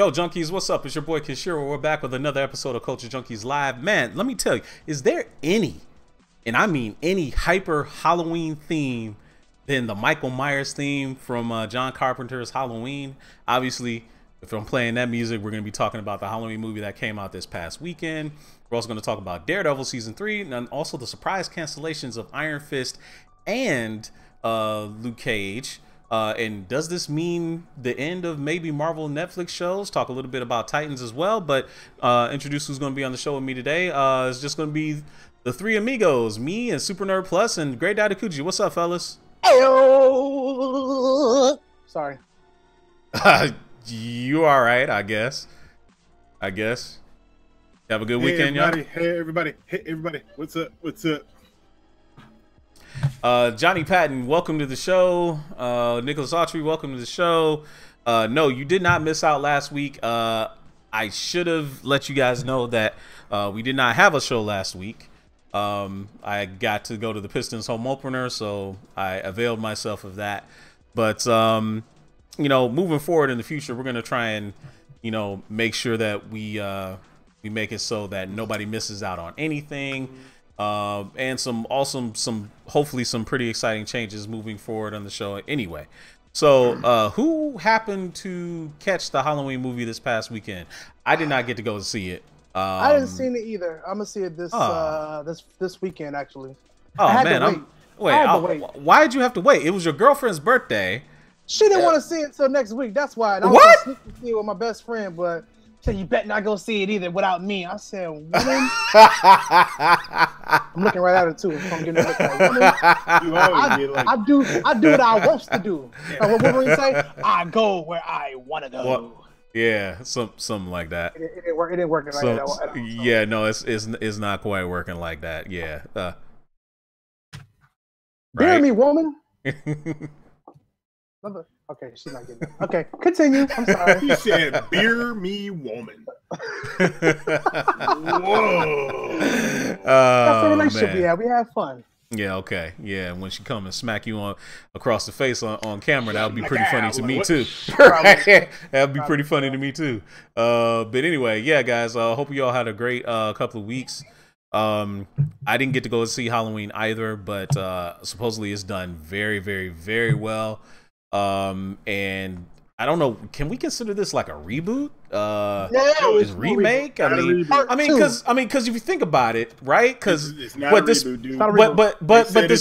Yo, Junkies, what's up? It's your boy Kishiro. We're back with another episode of Culture Junkies Live. Man, let me tell you, is there any, and I mean any, hyper Halloween theme than the Michael Myers theme from John Carpenter's Halloween? Obviously, if I'm playing that music, we're going to be talking about the Halloween movie that came out this past weekend. We're also going to talk about Daredevil Season 3, and also the surprise cancellations of Iron Fist and Luke Cage. And does this mean the end of maybe Marvel Netflix shows? Talk a little bit about Titans as well, but introduce who's going to be on the show with me today. It's just going to be the three amigos, me and Super Nerd Plus and Great Daddy Kuji. What's up, fellas? Ayo! Sorry. You all right, I guess. Have a good weekend, y'all. Hey, everybody. What's up? Johnny Patton, welcome to the show. Nicholas Autry, welcome to the show. No, you did not miss out last week. I should have let you guys know that we did not have a show last week. I got to go to the Pistons home opener, so I availed myself of that. But you know, moving forward in the future, we're gonna try and, you know, make sure that we make it so that nobody misses out on anything. And hopefully some pretty exciting changes moving forward on the show anyway. So who happened to catch the Halloween movie this past weekend? I did not get to go and see it. I didn't see it either. I'm gonna see it this weekend actually. Oh man, why did you have to wait? It was your girlfriend's birthday. She didn't want to see it until next week. That's why. And I what? was to see it with my best friend, but said you bet not go see it either without me. I said, woman. I'm looking right at her too. I'm getting a look at woman. I do what I want to do. What were you say? I go where I want to go. Well, yeah, something like that. It didn't work. It didn't work like that. So. Yeah, no, it's not quite working like that. Yeah. Bear me, woman. Okay, she's not getting it. Okay, continue. I'm sorry. He said, "Beer me, woman." Whoa. That's the relationship we have. We have fun. Yeah, okay. Yeah, when she come and smack you across the face on camera, that would be pretty funny to me too. That would be pretty funny to me too. But anyway, yeah, guys, hope you all had a great couple of weeks. I didn't get to go see Halloween either, but supposedly it's done very, very, very well. And I don't know, can we consider this like a reboot? No, it's remake. I mean, because if you think about it, right? Because this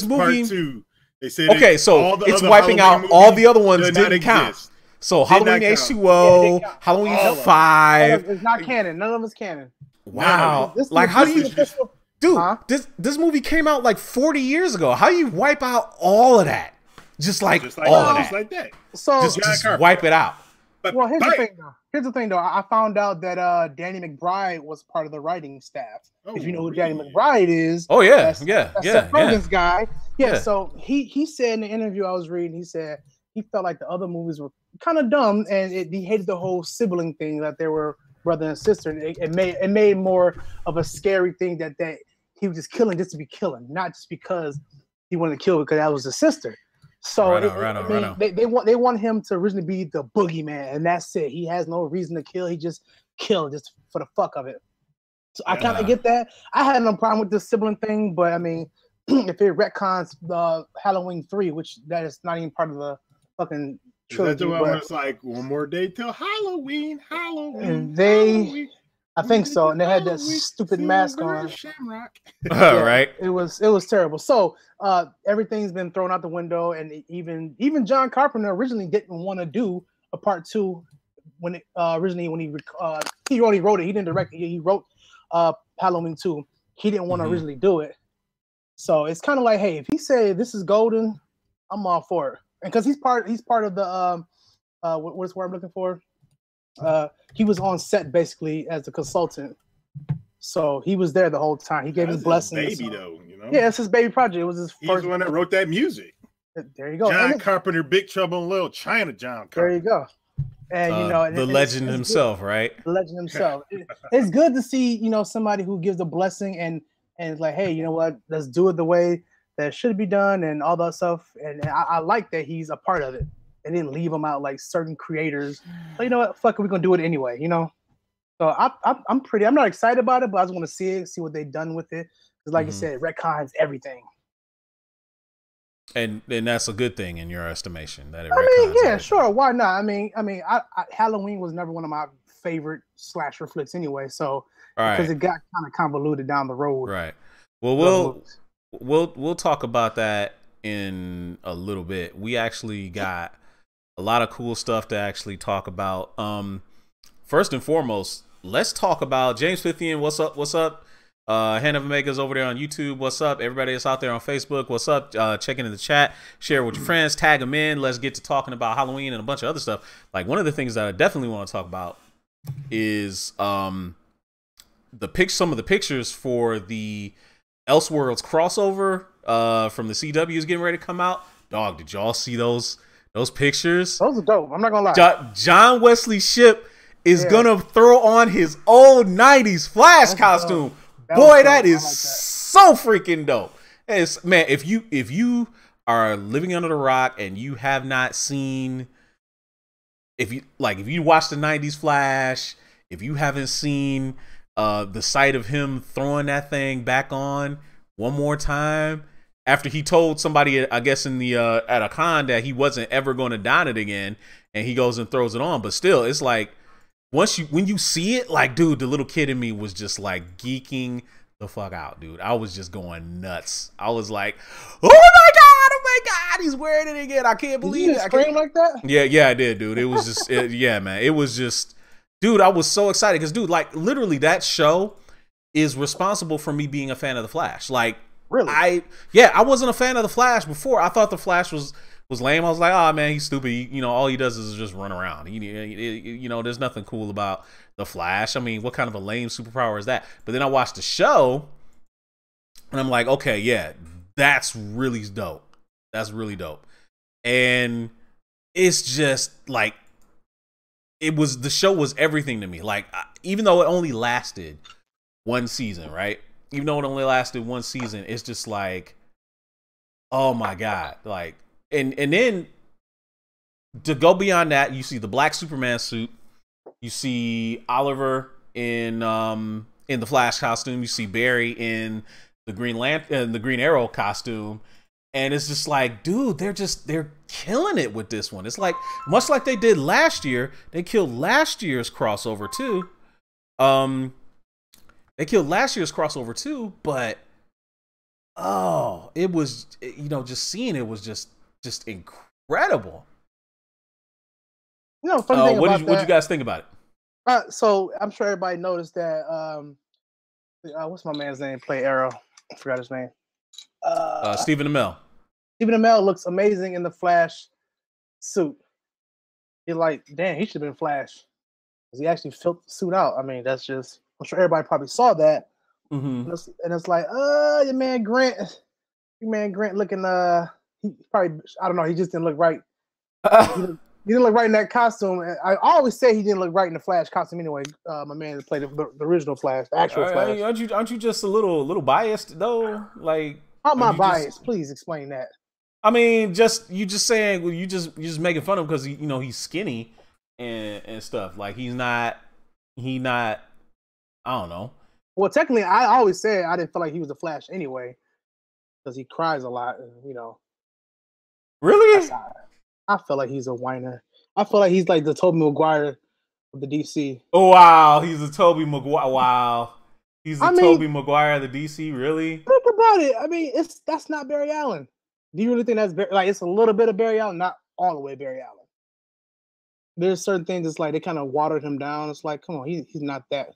movie. They said okay, so it's wiping out all the other ones didn't count. So Halloween H2O, Halloween 5. It's not canon. None of it's canon. Wow, like how do you, dude? This movie came out like 40 years ago. How do you wipe out all of that? Just like all of that. Just like that. So just wipe it out. Well, here's the thing though. I found out that Danny McBride was part of the writing staff. If you know who Danny McBride is. Oh yeah, that's Rogen's guy. Yeah. So he said in the interview I was reading, he said he felt like the other movies were kind of dumb, and he hated the whole sibling thing, that they were brother and sister. And it made more of a scary thing that he was just killing just to be killing, not just because he wanted to kill because that was his sister. So they want him to originally be the boogeyman, and that's it. He has no reason to kill. He just killed just for the fuck of it. So I kind of get that. I had no problem with this sibling thing, but I mean, if it retcons the Halloween 3, which that is not even part of the fucking trilogy. Is that the one where it's like one more day till Halloween? And Halloween. I think so, and they had that stupid mask on. Shamrock. Right. It was terrible. So everything's been thrown out the window, and even John Carpenter originally didn't want to do a part 2 when he only wrote it. He didn't direct it. He wrote Halloween 2. He didn't want to originally do it. So it's kind of like, hey, if he said this is golden, I'm all for it. And because he's part of the what's the word I'm looking for? He was on set basically as a consultant, so he was there the whole time. He gave him blessings. Baby, though, you know. Yeah, it's his baby project. It was his first. He's the one that wrote that music. There you go. John Carpenter, Big Trouble in Little China. John Carpenter. There you go. And you know, the legend himself, right? The legend himself. It's good to see, somebody who gives a blessing and it's like, hey, you know what? Let's do it the way that it should be done and all that stuff. And I like that he's a part of it. they didn't leave them out like certain creators. So you know what? Fuck it, we're gonna do it anyway. You know. So I'm not excited about it, but I just want to see it, see what they've done with it. Because like you said, retcons everything. And that's a good thing in your estimation. That it yeah, sure. Why not? I mean, Halloween was never one of my favorite slasher flicks anyway. So because it got kind of convoluted down the road. Right. Well, we'll talk about that in a little bit. We actually got a lot of cool stuff to actually talk about. First and foremost, let's talk about James Fithian. What's up? What's up? Hand of Omega's over there on YouTube. What's up? Everybody that's out there on Facebook. What's up? Check in the chat. Share with your friends. Tag them in. Let's get to talking about Halloween and a bunch of other stuff. Like one of the things that I definitely want to talk about is some of the pictures for the Elseworlds crossover from the CW is getting ready to come out. Dog, did y'all see those pictures? Those are dope. I'm not gonna lie. John Wesley Shipp is gonna throw on his old '90s Flash costume. Dope. Boy, that is so freaking dope. Man, if you are living under the rock and you have not seen, if you watch the '90s Flash, if you haven't seen the sight of him throwing that thing back on one more time after he told somebody, I guess in the at a con, that he wasn't ever going to don it again, and he goes and throws it on. But still, it's like when you see it, like, dude, the little kid in me was just like geeking the fuck out, dude. I was just going nuts. I was like, oh my god, he's wearing it again. I can't believe it. Scream like that? Yeah, I did, dude. It was just, yeah, man. It was just, dude, I was so excited because, dude, like, literally that show is responsible for me being a fan of the Flash. Like, really? I wasn't a fan of the Flash before. I thought the Flash was lame. I was like, oh man, he's stupid. All he does is just run around. There's nothing cool about the Flash. I mean, what kind of a lame superpower is that? But then I watched the show, and I'm like, okay, yeah, that's really dope. That's really dope. And it's just like, the show was everything to me. Like, even though it only lasted one season, right? Even though it only lasted one season, it's just like, oh my god, like. And then to go beyond that, you see the black Superman suit. You see Oliver in the Flash costume. You see Barry in the Green Arrow costume. And it's just like, dude, they're killing it with this one. It's like, much like they did last year, they killed last year's crossover too. But it was, just seeing it was just incredible. Funny thing what about did you guys think about it? So I'm sure everybody noticed that. What's my man's name? Play Arrow. I forgot his name. Stephen Amell. Stephen Amell looks amazing in the Flash suit. You're like, damn, he should have been Flash. Because he actually filled the suit out. I mean, that's just, I'm sure everybody probably saw that. Mm-hmm. And it's like, your man Grant looking, he probably, I don't know, he just didn't look right. He didn't look right in that costume. I always say he didn't look right in the Flash costume anyway. My man that played the original Flash, the actual Flash. Aren't you just a little biased though? Like, how am I biased? Please explain that. I mean, you just making fun of him because he's skinny and stuff. Like he's not. I don't know. Well, technically, I always said I didn't feel like he was a Flash anyway, because he cries a lot. Really? I feel like he's a whiner. I feel like he's like the Tobey Maguire of the DC. Oh wow, he's a Tobey Maguire. Wow, he's the Tobey Maguire of the DC. Really? Think about it. I mean, that's not Barry Allen. Do you really think that's like it's a little bit of Barry Allen, not all the way Barry Allen? There's certain things that's like they kind of watered him down. It's like, come on, he's not that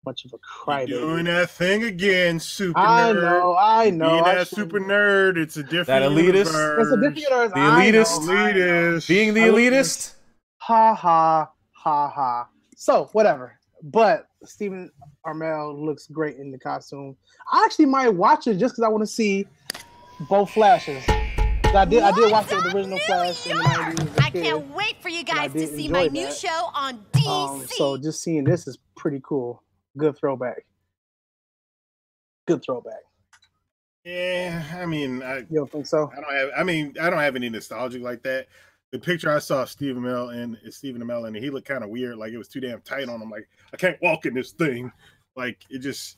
much of a crybaby. Doing that thing again, super I nerd. I know. Being that super nerd, it's a different that elitist. universe. It's a different universe. The elitist. Elitist. Being the elitist. Ha ha ha ha. So whatever. But Stephen Amell looks great in the costume. I actually might watch it just because I want to see both Flashes. I did watch the original Flash in the 90s. I can't wait for you guys to see my new show on DC. So just seeing this is pretty cool. Good throwback. Yeah, I mean, you don't think so? I don't have any nostalgia like that. the picture I saw of Stephen Amell, and he looked kind of weird, like it was too damn tight on him. Like, I can't walk in this thing. Like, it just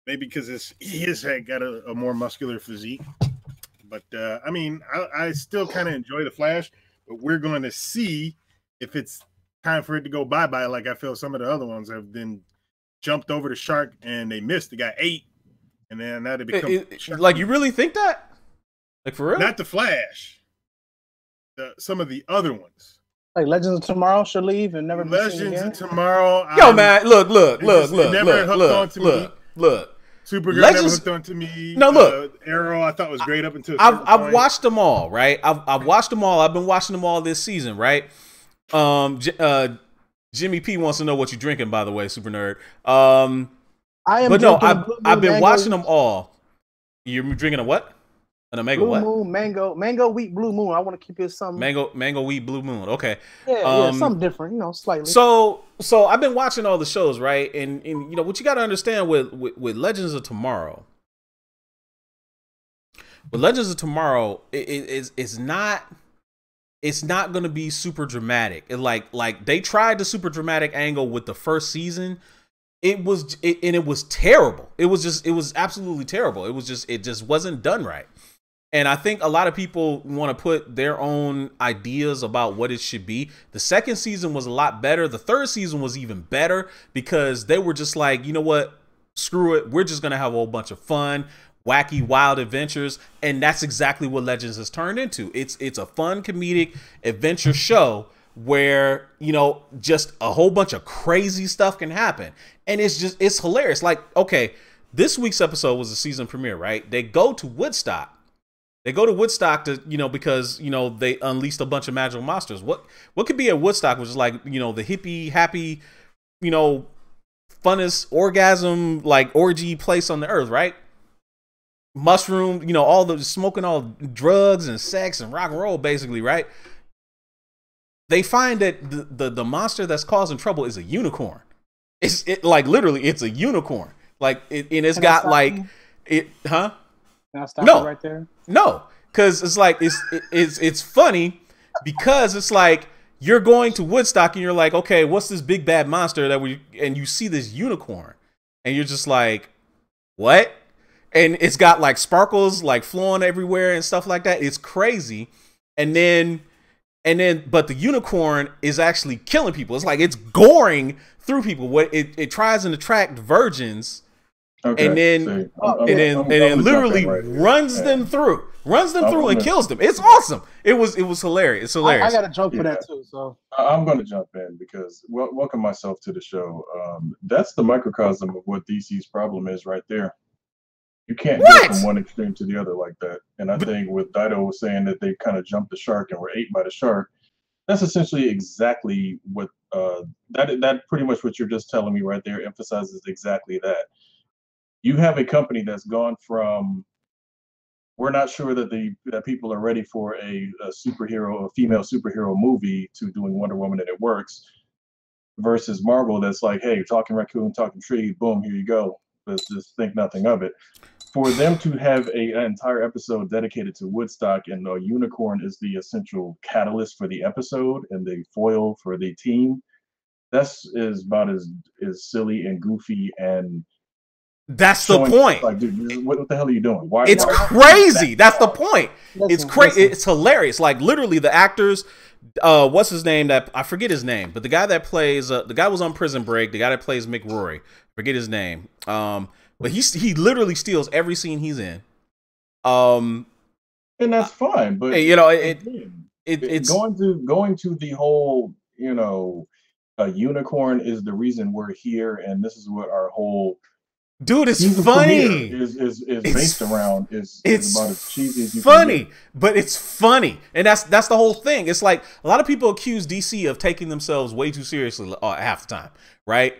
maybe because he has got a more muscular physique. But I mean, I still kind of enjoy the Flash, but we're going to see if it's time for it to go bye-bye. Like I feel some of the other ones have been jumped over the shark and they missed. They got 8, and then now they become like, you really think that? Like, for real? Not the Flash. Some of the other ones. Like Legends of Tomorrow should leave and never be seen again. Legends of Tomorrow. Yo, man, look. Supergirl Legends, never hooked onto me. No, look. Arrow, I thought was great up until I've watched them all, right? I've watched them all. I've been watching them all this season, right? Jimmy P wants to know what you're drinking, by the way, super nerd. I've been watching them all. You're drinking a what? An Omega Blue what? Moon, mango, wheat, blue moon. I want to keep it something. Mango, wheat, blue moon. Okay. Yeah, something different, slightly. So I've been watching all the shows, right? And what you got to understand with Legends of Tomorrow. With Legends of Tomorrow, it's not going to be super dramatic. Like they tried the super dramatic angle with the first season. It was terrible. It was absolutely terrible. It just wasn't done right. And I think a lot of people want to put their own ideas about what it should be. The second season was a lot better. The third season was even better because they were just like, you know what? Screw it. We're just going to have a whole bunch of fun, wacky, wild adventures. And that's exactly what Legends has turned into. It's a fun, comedic adventure show where, just a whole bunch of crazy stuff can happen. And it's hilarious. Like, okay, this week's episode was a season premiere, right? They go to Woodstock. To, because, they unleashed a bunch of magical monsters. What could be at Woodstock, which is like, the hippie, happy, funnest orgasm, like orgy place on the earth, right? Mushroom, all the smoking, all drugs and sex and rock and roll, basically, right? They find that the monster that's causing trouble is a unicorn. Literally, it's a unicorn. Like, it's got like it, huh? Can I stop it right there? No, because it's like it's funny because it's like you're going to Woodstock and you're like, okay, what's this big bad monster and you see this unicorn and you're just like, what? And it's got like sparkles like flowing everywhere and stuff like that. It's crazy. And then but the unicorn is actually killing people. It's like it's goring through people. What it tries and attract virgins. Okay, and then literally runs them through and kills them. It's awesome. It was hilarious. It's hilarious. I got a joke for that too. So I'm going to jump in because welcome myself to the show. That's the microcosm of what DC's problem is right there. You can't go from one extreme to the other like that. And I think with Dido was saying that they kind of jumped the shark and were ate by the shark. That's essentially exactly what that pretty much what you're just telling me right there emphasizes exactly that. You have a company that's gone from we're not sure that people are ready for a female superhero movie to doing Wonder Woman and it works, versus Marvel that's like, hey, talking raccoon, talking tree, boom, here you go. Let's just think nothing of it. For them to have an entire episode dedicated to Woodstock and a unicorn is the essential catalyst for the episode and the foil for the team, is about as silly and goofy and that's the point. Like, dude, what the hell are you doing? Why? It's crazy. That's the point. It's crazy. It's hilarious. Like literally, the actors. What's his name? That I forget his name, but the guy that plays the guy was on Prison Break. The guy that plays Mick Rory, forget his name. But he literally steals every scene he's in. And that's fine. But it's going to the whole. A unicorn is the reason we're here, and this is what our whole. Dude, it's funny. Is based around is about as cheesy as you funny, can but it's funny, and that's the whole thing. It's like a lot of people accuse DC of taking themselves way too seriously half the time, right?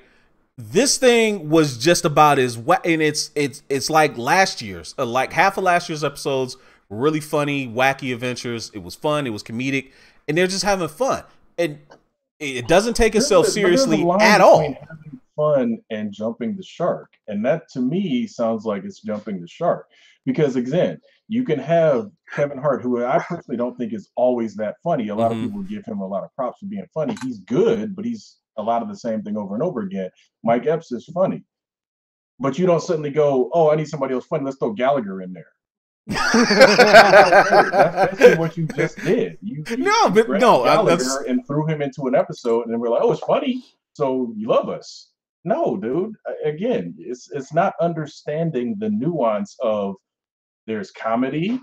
This thing was just about as wet, and it's like last year's, like half of last year's episodes were really funny, wacky adventures. It was fun, it was comedic, and they're just having fun, and it doesn't take itself seriously at all. fun and jumping the shark. And that to me sounds like it's jumping the shark. Because again, you can have Kevin Hart, who I personally don't think is always that funny. A lot of people give him a lot of props for being funny. He's good, but he's a lot of the same thing over and over again. Mike Epps is funny. But you don't suddenly go, oh, I need somebody else funny. Let's throw Gallagher in there. That's basically what you just did. You Gallagher and threw him into an episode, and then we're like, oh, it's funny, so you love us. No, dude. Again, it's not understanding the nuance of there's comedy,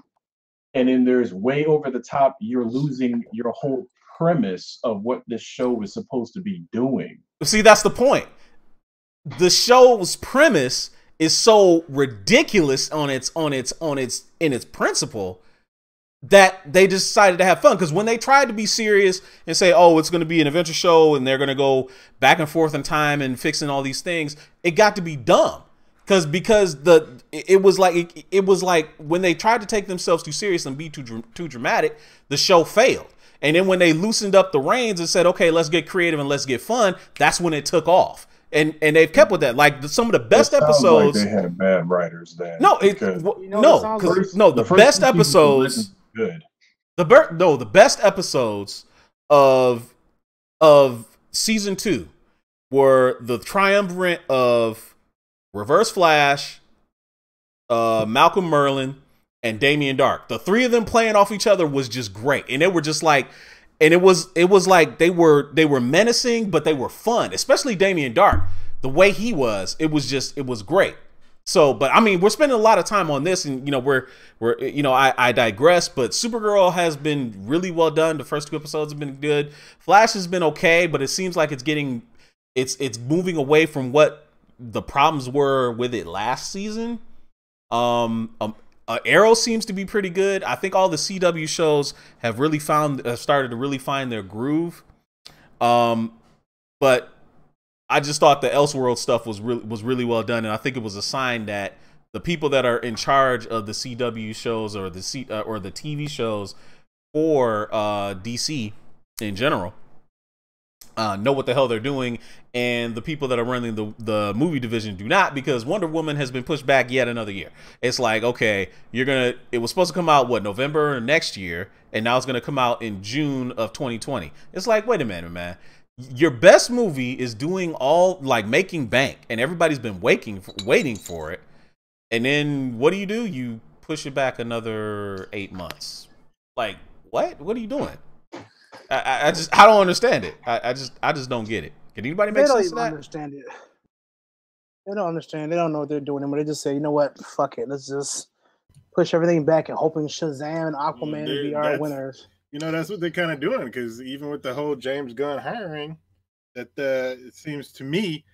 and then there's way over the top. You're losing your whole premise of what this show is supposed to be doing. See, that's the point. The show's premise is so ridiculous in its principle that they decided to have fun. Because when they tried to be serious and say, oh, it's going to be an adventure show and they're going to go back and forth in time and fixing all these things, it got to be dumb. Because it was like when they tried to take themselves too serious and be too dramatic, the show failed. And then when they loosened up the reins and said, okay, let's get creative and let's get fun, that's when it took off. And they've kept with that. Like some of the best episodes. Like they had bad writers then. The best episodes. Good. The best episodes of season 2 were the triumvirate of Reverse Flash, Malcolm Merlin, and Damien Dark. The three of them playing off each other was just great, and they were just like. And it was like they were menacing, but they were fun, especially Damien Dark. The way he was, it was great. So, but I mean, we're spending a lot of time on this, and I digress. But Supergirl has been really well done. The first 2 episodes have been good. Flash has been okay, but it seems like it's moving away from what the problems were with it last season. Arrow seems to be pretty good. I think all the CW shows have really started to really find their groove. But I just thought the Elseworld stuff was really well done, and I think it was a sign that the people that are in charge of the CW shows or the TV shows for DC in general know what the hell they're doing, and the people that are running the movie division do not, because Wonder Woman has been pushed back yet another year. It's like, okay, it was supposed to come out November next year, and now it's gonna come out in June of 2020. It's like, wait a minute, man. Your best movie is doing all making bank, and everybody's been waiting for it, and then what do? You push it back another 8 months. Like, what? What are you doing? I don't understand it. I just don't get it. Can anybody make sense of that? Understand it. They don't understand. They don't know what they're doing anymore. They just say, you know what? Fuck it. Let's just push everything back and hoping Shazam and Aquaman will be our winners. That's what they're kind of doing, because even with the whole James Gunn hiring, that it seems to me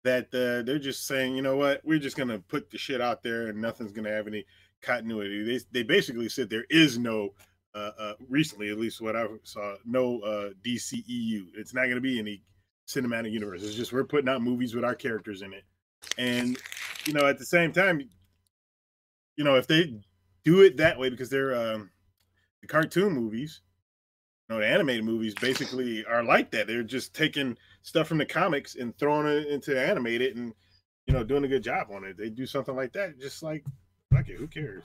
that they're just saying, you know what? We're just gonna put the shit out there and nothing's gonna have any continuity. They basically said there is no. Recently, at least what I saw, no DCEU. It's not going to be any cinematic universe. It's just we're putting out movies with our characters in it. And, at the same time, if they do it that way, because they're the cartoon movies, the animated movies basically are like that. They're just taking stuff from the comics and throwing it into animated and, doing a good job on it. They do something like that, just like, fuck it, who cares?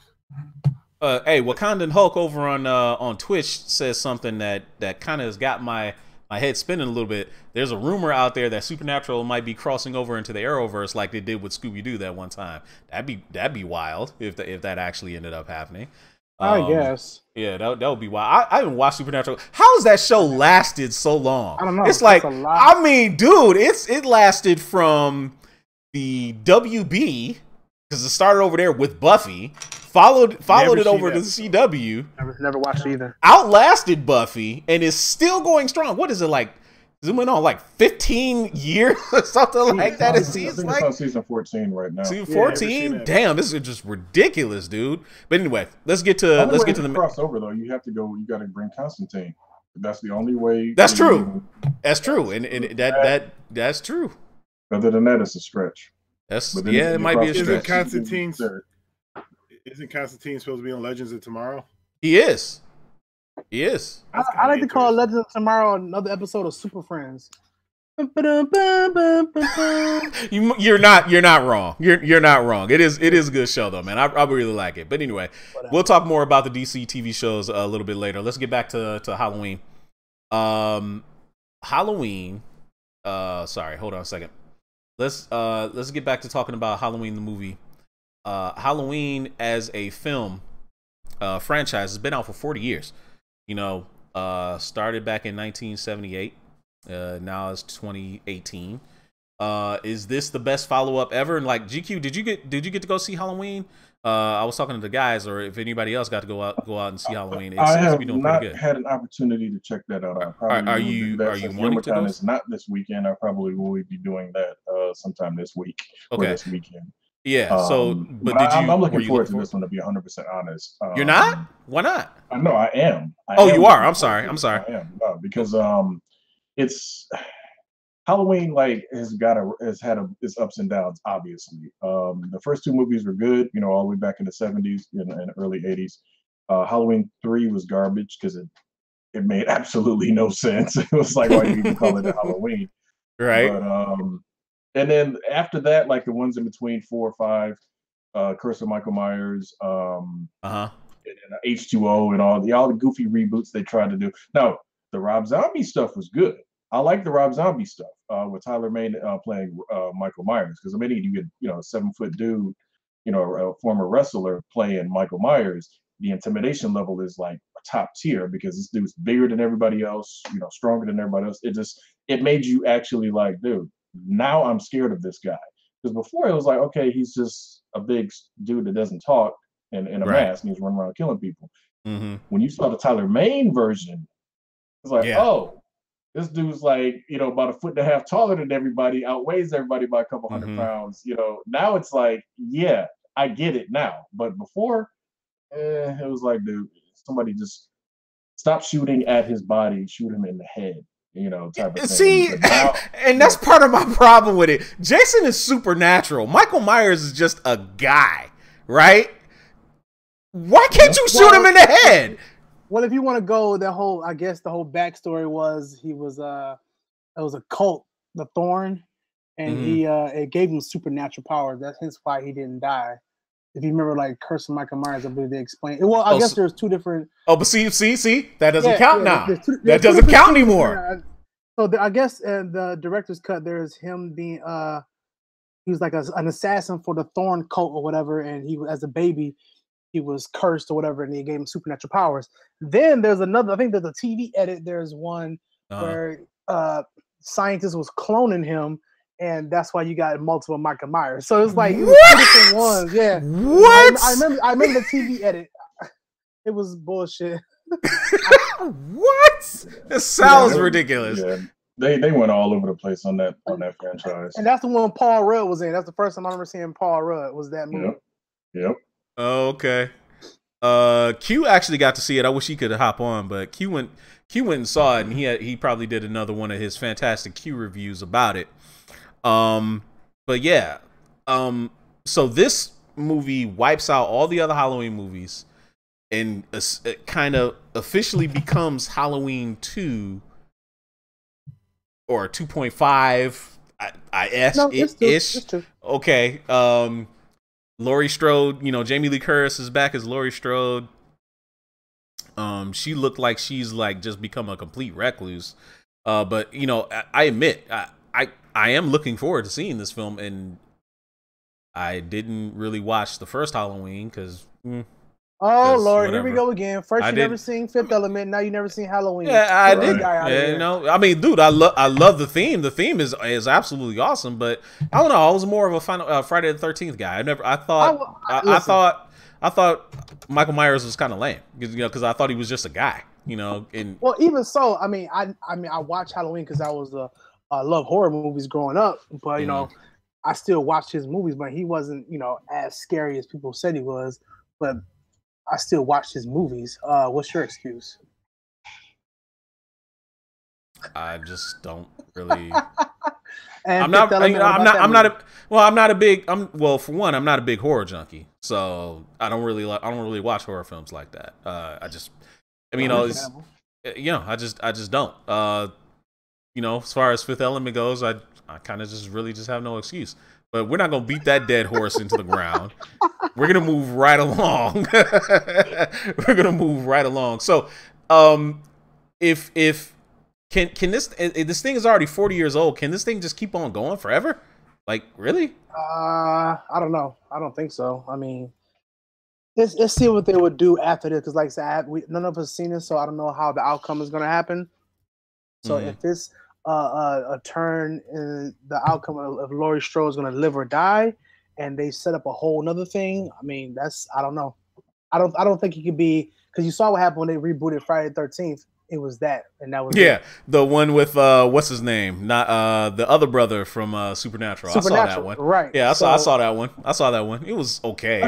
Hey, Wakandan Hulk over on Twitch says something that kind of has got my head spinning a little bit. There's a rumor out there that Supernatural might be crossing over into the Arrowverse like they did with Scooby-Doo that one time. That'd be wild if that actually ended up happening. I guess. Yeah, that would be wild. I haven't watched Supernatural. How has that show lasted so long? I don't know. It's like, I mean, dude, it lasted from the WB, because it started over there with Buffy. Followed it over to the CW. Never watched it either. Outlasted Buffy and is still going strong. What is it like? Is it went on 15 years or something like that? It seems like it's on season 14 right now. Season 14? Damn, this is just ridiculous, dude. But anyway, let's get to the crossover though. You got to bring Constantine. That's the only way. That's true. That's true, and that's true. Other than that, it's a stretch. It might be a stretch. Isn't Constantine supposed to be on Legends of Tomorrow? He is. I like to call Legends of Tomorrow another episode of Super Friends. You're not wrong. You're not wrong. It is a good show though, man. I really like it. But anyway, we'll talk more about the DC TV shows a little bit later. Let's get back to Halloween. Halloween. Sorry, hold on a second. Let's get back to talking about Halloween the movie. Halloween as a film franchise has been out for 40 years. You know, started back in 1978. Now it's 2018. Is this the best follow up ever? And like GQ, did you get to go see Halloween? I was talking to the guys, or if anybody else got to go out and see Halloween. I have not had an opportunity to check that out. I probably are you wanting to go? It's not this weekend. I probably will be doing that sometime this week or this weekend. Yeah. So, but I'm looking forward to this one, to be 100% honest. You're not? Why not? No, I am. You are. I'm sorry. I am because it's Halloween. Like has had its ups and downs. Obviously, the first two movies were good. You know, all the way back in the 70s and early 80s. Halloween 3 was garbage because it made absolutely no sense. It was like, why do you even call it a Halloween? Right. But, and then after that, like the ones in between 4 or 5, Curse of Michael Myers, and H2O, and all the goofy reboots they tried to do. Now, the Rob Zombie stuff was good. I like the Rob Zombie stuff with Tyler Mane playing Michael Myers, because I mean, you get a 7-foot dude, a former wrestler playing Michael Myers. The intimidation level is like a top tier because this dude's bigger than everybody else, stronger than everybody else. It made you actually like, dude, now I'm scared of this guy. Because before it was like, okay, he's just a big dude that doesn't talk in a mask and he's running around killing people. Mm-hmm. When you saw the Tyler Mane version, it's like, oh, this dude's like, about 1.5 feet taller than everybody, outweighs everybody by a couple hundred pounds. Now it's like, yeah, I get it now. But before, it was like, dude, somebody just stop shooting at his body, shoot him in the head. Type of thing. See, and that's part of my problem with it. Jason is supernatural. Michael Myers is just a guy, right? Why can't you shoot him in the head? Well, if you want to go, the whole backstory was it was a cult, the Thorn, and it gave him supernatural powers. That's hence why he didn't die. If you remember, like Curse of Michael Myers, I believe they explained. Well, I guess there's two different. Oh, but see, that doesn't count now. That doesn't count anymore. So I guess the director's cut, there's him being he was like an assassin for the Thorn cult or whatever, and he as a baby he was cursed or whatever, and he gave him supernatural powers. Then there's another. I think there's a TV edit. There's one where scientists was cloning him. And that's why you got multiple Michael Myers. So it's like it was two different ones. Yeah. What? I remember the TV edit. It was bullshit. What? It sounds ridiculous. Yeah. They went all over the place on that franchise. And that's the one Paul Rudd was in. That's the first time I remember seeing Paul Rudd was that movie. Yep. Oh, okay. Q actually got to see it. I wish he could hop on, but Q went and saw it, and he probably did another one of his fantastic Q reviews about it. But yeah, so this movie wipes out all the other Halloween movies and it kind of officially becomes Halloween 2 or 2.5 ish. Okay. Laurie Strode, Jamie Lee Curtis is back as Laurie Strode. She looked like she's like just become a complete recluse. But I admit, I am looking forward to seeing this film, and I didn't really watch the first Halloween because. Oh Lord, here we go again. First, you never seen Fifth Element, now you never seen Halloween. Yeah, I did. I mean, dude, I love the theme. The theme is absolutely awesome, but I don't know. I was more of a Friday the 13th guy. I thought Michael Myers was kind of lame because I thought he was just a guy. And well, even so, I mean, I watched Halloween because I love horror movies growing up, but I still watched his movies, but he wasn't, as scary as people said he was. But I still watched his movies. What's your excuse? I just don't really. I'm not a big horror junkie, so I don't really watch horror films like that. I just don't. you know, as far as Fifth Element goes, I kind of just have no excuse. But we're not gonna beat that dead horse into the ground. We're gonna move right along. We're gonna move right along. So, if can this thing is already 40 years old? Can this thing just keep on going forever? Like, really? I don't know. I don't think so. I mean, let's see what they would do after this. Because, like I said, none of us seen it, so I don't know how the outcome is going to happen. So if this a turn in the outcome of Laurie Strode is going to live or die, and they set up a whole nother thing, I mean, I don't know. I don't think it could be, because you saw what happened when they rebooted Friday the 13th. It was that, and that was it. The one with what's his name? Not the other brother from Supernatural. I saw that one. Right. Yeah, I saw that one. I saw that one. It was okay. I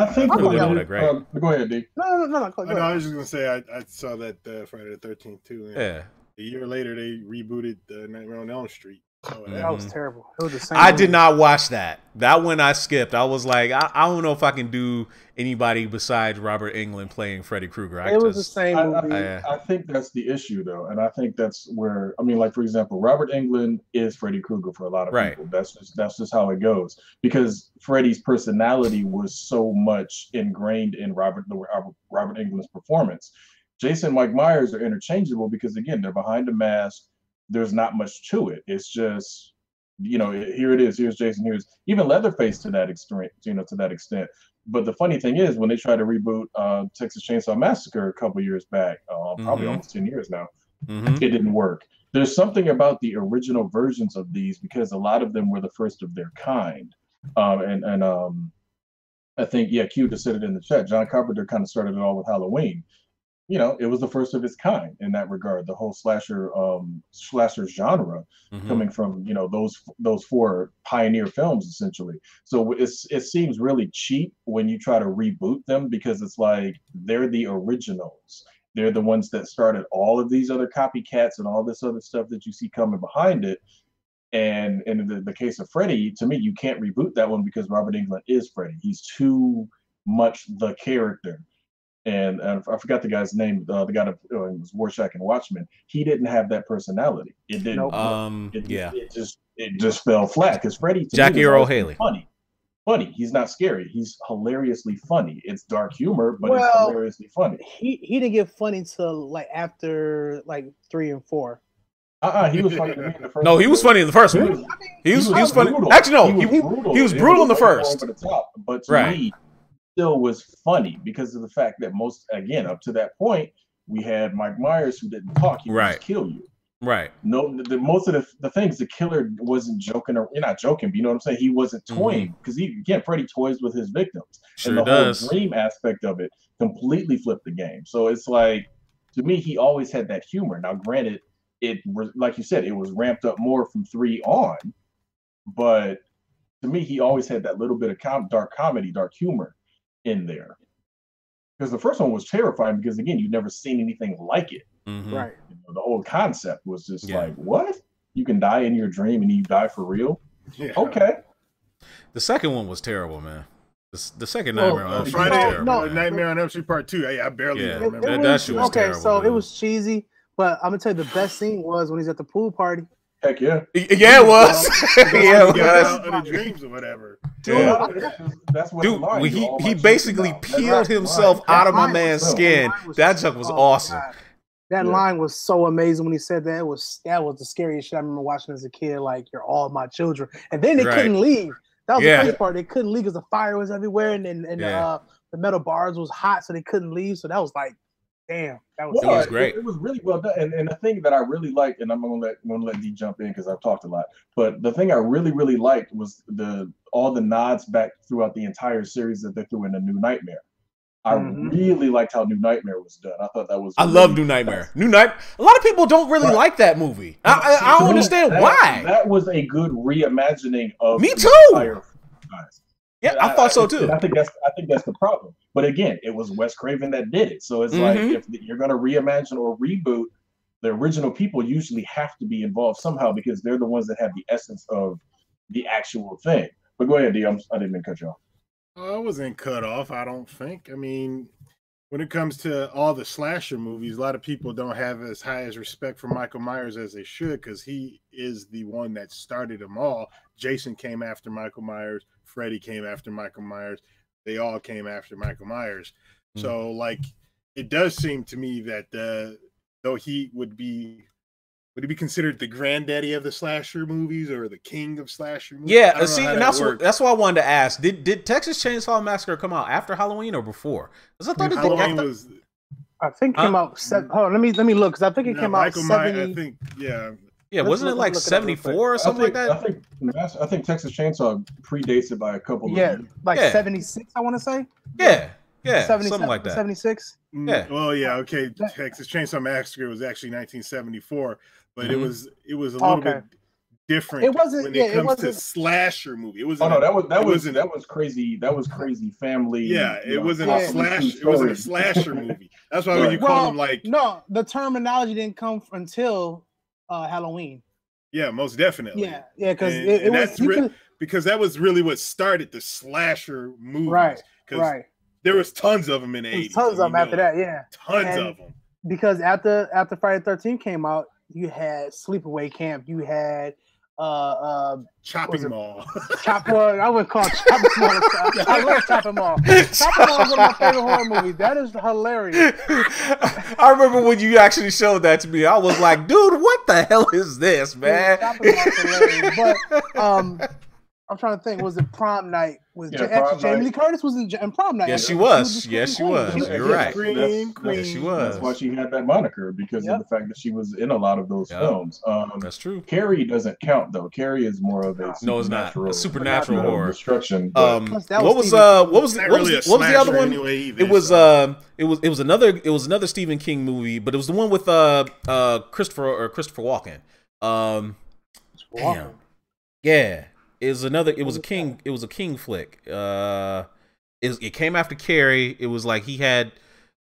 think really that great. Go ahead, D. No. Go ahead. I was just gonna say I saw that Friday the 13th too. Yeah. A year later, they rebooted Nightmare on Elm Street. That was terrible. It was the same. I did not watch that. That one I skipped. I was like, I don't know if I can do anybody besides Robert Englund playing Freddy Krueger. It was the same movie. I think that's the issue, though, and I think that's where, I mean, like, for example, Robert Englund is Freddy Krueger for a lot of people. That's just how it goes, because Freddy's personality was so much ingrained in Robert Englund's performance. Jason and Mike Myers are interchangeable because, again, they're behind a mask. There's not much to it. It's just, you know, here it is. Here's Jason. Here's even Leatherface to that extent. But the funny thing is, when they tried to reboot Texas Chainsaw Massacre a couple years back, probably almost 10 years now, it didn't work. There's something about the original versions of these, because a lot of them were the first of their kind. I think, Q just said it in the chat. John Carpenter kind of started it all with Halloween. You know, it was the first of its kind in that regard. The whole slasher genre coming from, you know, those four pioneer films, essentially. So it seems really cheap when you try to reboot them, because it's like they're the originals. They're the ones that started all of these other copycats and all this other stuff that you see coming behind it. And in the case of Freddy, to me, you can't reboot that one because Robert Englund is Freddy. He's too much the character. And I forgot the guy's name. The guy that was Rorschach and Watchmen. He didn't have that personality. It didn't. It just fell flat, because Freddy, Jackie Earle Haley, funny. He's not scary. He's hilariously funny. It's dark humor, but it's hilariously funny. He didn't get funny until like after like 3 and 4. He was funny to me in the first. No, he was funny in the first one. He was funny. Brutal. Actually, no, he was brutal in the first. Over the top, but to me, still was funny because of the fact that up to that point, we had Mike Myers who didn't talk. He would just kill you. Right. No, most of the things, the killer wasn't joking, or you're not joking, but you know what I'm saying? He wasn't toying, because Freddy toys with his victims. Sure, and the whole dream aspect of it completely flipped the game. So it's like, to me, he always had that humor. Now, granted, like you said, it was ramped up more from 3 on, but to me, he always had that little bit of dark comedy, dark humor in there, because the first one was terrifying, because again, you'd never seen anything like it. Right. You know, the whole concept was just like, what? You can die in your dream and you die for real? Yeah. Okay. The second one was terrible, man. The second Nightmare on Elm Street was terrible. Nightmare on Elm Street Part 2. I barely remember. That shit was terrible. So it was cheesy, but I'm gonna tell you, the best scene was when he's at the pool party. Heck yeah. Yeah, it was. Yeah, it was. Out of dreams or whatever. That's what Dude, he basically peeled himself out of my man's skin. That joke was awesome. God. That line was so amazing when he said that. That was the scariest shit I remember watching as a kid. Like, you're all my children, and then they couldn't leave. That was the crazy part. They couldn't leave because the fire was everywhere, and the metal bars was hot, so they couldn't leave. So that was like, damn, it was great. It was really well done. And the thing that I really liked, and I'm gonna let D jump in because I've talked a lot, but the thing I really, really liked was all the nods back throughout the entire series that they threw in a New Nightmare. I really liked how New Nightmare was done. I thought that was. I love New Nightmare. A lot of people don't really like that movie. I don't understand why. That was a good reimagining of. Me too. Yeah, I thought so too. I think that's the problem. But again, it was Wes Craven that did it. So it's like, if you're going to reimagine or reboot, the original people usually have to be involved somehow, because they're the ones that have the essence of the actual thing. But go ahead, D. I didn't mean to cut you off. I wasn't cut off, I don't think. I mean, when it comes to all the slasher movies, a lot of people don't have as high as respect for Michael Myers as they should, because he is the one that started them all. Jason came after Michael Myers. Freddy came after Michael Myers. They all came after Michael Myers. Mm. So, like, it does seem to me that though he would he be considered the granddaddy of the slasher movies or the king of slasher movies? Yeah, see, and that's why I wanted to ask. Did Texas Chainsaw Massacre come out after Halloween or before? Because I thought Halloween was. I think it came out. Hold on, let me look, because I think it came out. I think, yeah. Yeah, wasn't it like 74 or something like that? I think Texas Chainsaw predates it by a couple of years. Like 76, I want to say. Yeah, something like that. 76. Yeah. Well, yeah, okay. Texas Chainsaw Massacre was actually 1974. But it was a little bit different. It wasn't when it comes to slasher movie. It was. Oh no, that was crazy. That was crazy family. Yeah, it wasn't a slash. It wasn't a slasher movie. That's why when you call them like. No, the terminology didn't come until Halloween. Yeah, most definitely. Yeah, because it was because that was really what started the slasher movies. Right. There was tons of them in the 80s. Tons of them after that. Yeah. Tons of them. Because after Friday the 13th came out, you had Sleepaway Camp. You had Chopping Mall. I would call Chopping Mall. I love Chopping Mall. Chopping Mall is one of my favorite horror movies. That is hilarious. I remember when you actually showed that to me. I was like, dude, what the hell is this, man? Chopping Mall is hilarious. But I'm trying to think. Was it Prom Night? Jamie Lee Curtis was in Prom Night? Yes, she was. Yes, she was. You're right. Yes, she was. That's why she had that moniker, because of the fact that she was in a lot of those films. That's true. Carrie doesn't count though. Carrie is more of a no, it's not a supernatural horror. Destruction. What was the other one? Anyway, it was another Stephen King movie, but it was the one with Christopher Walken. Damn. Yeah. It was a King flick. It came after Carrie. It was like he had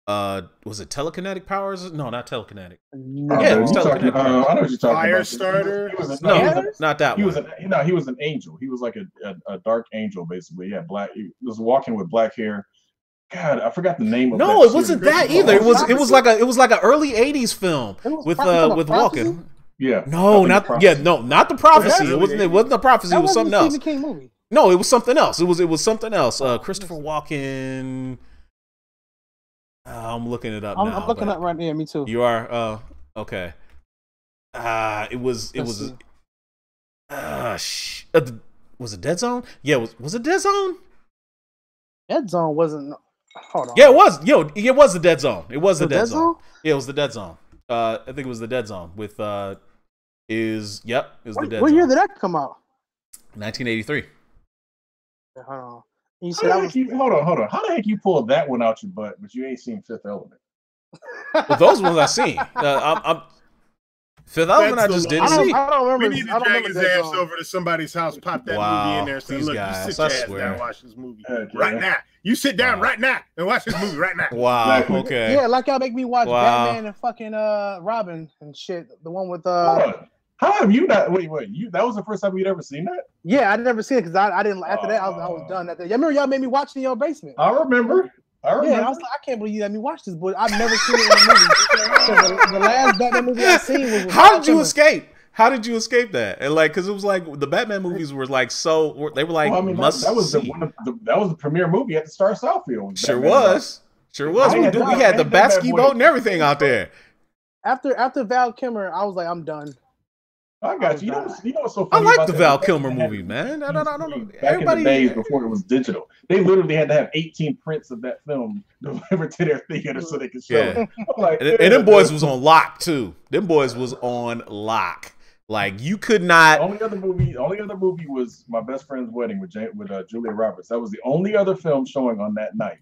was it telekinetic powers? No, not telekinetic. No. Yeah, it was telekinetic. I know what you're talking about. Firestarter? Not that one. He was an angel. He was like a dark angel, basically. Yeah, black. He was walking with black hair. God, I forgot the name of No, it wasn't that either. It was like an early 80s film with Walken. Yeah. No, not the prophecy. It wasn't the prophecy. It was something else. Stephen King movie. No, it was something else. It was something else. Christopher Walken. I'm looking it up now. I'm looking up right there. Me too. You are. Okay. It was. Was it Dead Zone? Yeah. Was it Dead Zone? Dead Zone wasn't. Hold on. Yeah, it was. It was the Dead Zone. It was the Dead Zone. Yeah, it was the Dead Zone. I think it was the Dead Zone with the Dead Zone. What year did that come out? 1983. Hold on. Hold on. How the heck you pulled that one out your butt, but you ain't seen Fifth Element? Well, those ones I seen. Fifth Element I just didn't see. I don't remember. We need to drag his ass over to somebody's house, pop that movie in there, and say, "Look, you sit your ass down and watch this movie right now. You sit down right now and watch this movie right now." Wow. Okay. Yeah, like y'all make me watch Batman and fucking Robin and shit. The one with How have you not? Wait. That was the first time you'd ever seen that? Yeah, I never seen it because I didn't. After that, I was done. After that, remember y'all made me watch it in your basement. I remember. Yeah, I was like, I can't believe you let me watch this, but I've never seen it in a movie. the last Batman movie I seen was. How did you escape? How did you escape that? And like, because it was like the Batman movies were like they were like must that was see. That was the premiere movie at the Star Southfield. Sure was. We had the Batsky boat and everything out there. After Val Kilmer, I was like, I'm done. I got you. You know what's so I funny? like the Val Kilmer movie, man. I don't know. Back in the days before it was digital, they literally had to have 18 prints of that film delivered to their theater so they could show it. Like, and them boys was on lock too. Them boys was on lock. Like you could not. Only other movie was My Best Friend's Wedding with Julia Roberts. That was the only other film showing on that night.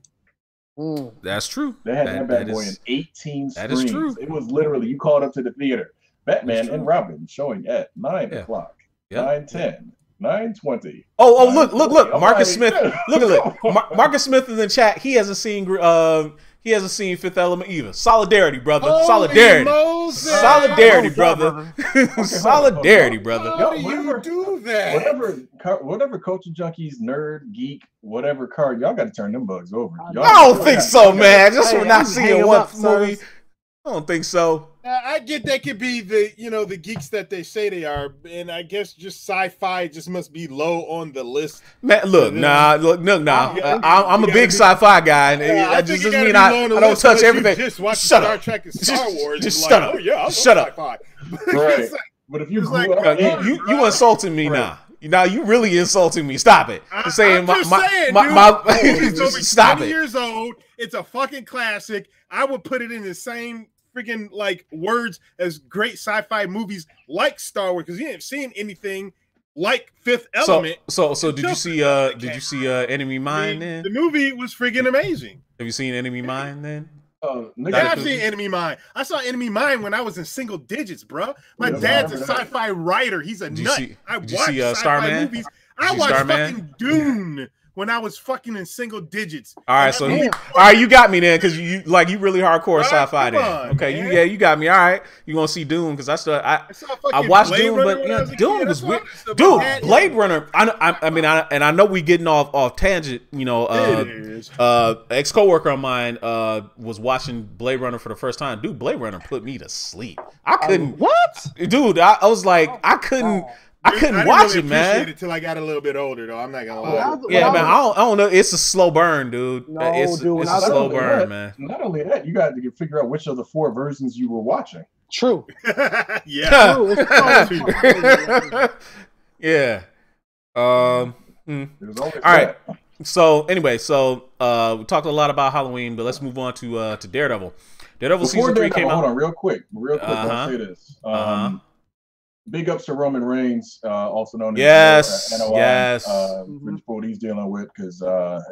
That's true. They had that bad boy in 18 screens. That is true. It was literally you called up to the theater. Batman and Robin showing at 9 o'clock, 9:10, 9:20. Oh, look! Marcus Smith. Look. Marcus Smith in the chat. He hasn't seen He hasn't seen Fifth Element either. Solidarity, brother. Holy Solidarity. Moses. Solidarity, brother. Solidarity, brother. How do you do that? Whatever Culture Junkies, nerd, geek, whatever card, y'all got to turn them bugs over. I don't think so, man. Just for not seeing one movie. I don't think so. I get that could be the geeks that they say they are, and I guess just sci-fi just must be low on the list. Man, look, I'm a big sci-fi guy, and that just doesn't mean I don't touch everything. Just watch Star Trek and Star Wars. Just shut up. Oh yeah, shut up. Right. But if you grew up, you insulting me now. Now you really insulting me. Stop it. Saying my it's over stop 20 it. years old. It's a fucking classic. I would put it in the same freaking like words as great sci-fi movies like Star Wars, because you ain't seen anything like Fifth Element. So did you see Enemy Mine then? The movie was freaking amazing. Have you seen Enemy Mine then? I've seen Enemy Mine. I saw Enemy Mine when I was in single digits, bro. My dad's a sci-fi writer. He's a nut. I watch sci-fi movies. I watched fucking Dune when I was fucking in single digits. All right, so all right, you got me then, because you really hardcore sci-fi then. Okay, you got me. All right, you gonna see Dune, because I watched Dune, but Dune was weird. Dude, Blade Runner. I know we getting off tangent. Ex coworker of mine was watching Blade Runner for the first time. Dude, Blade Runner put me to sleep. I couldn't. What? Dude, I was like, I couldn't. I couldn't watch it, man. Until I got a little bit older, though. I'm not gonna lie. Yeah, man. I don't know. It's a slow burn, dude. No, it's a slow burn, man. Not only that, you got to figure out which of the 4 versions you were watching. True. Yeah. Yeah. All right. So anyway, we talked a lot about Halloween, but let's move on to Daredevil. Daredevil season 3 came out. Hold on, real quick. I'll say this. Big ups to Roman Reigns, also known as NOI, what he's dealing with, because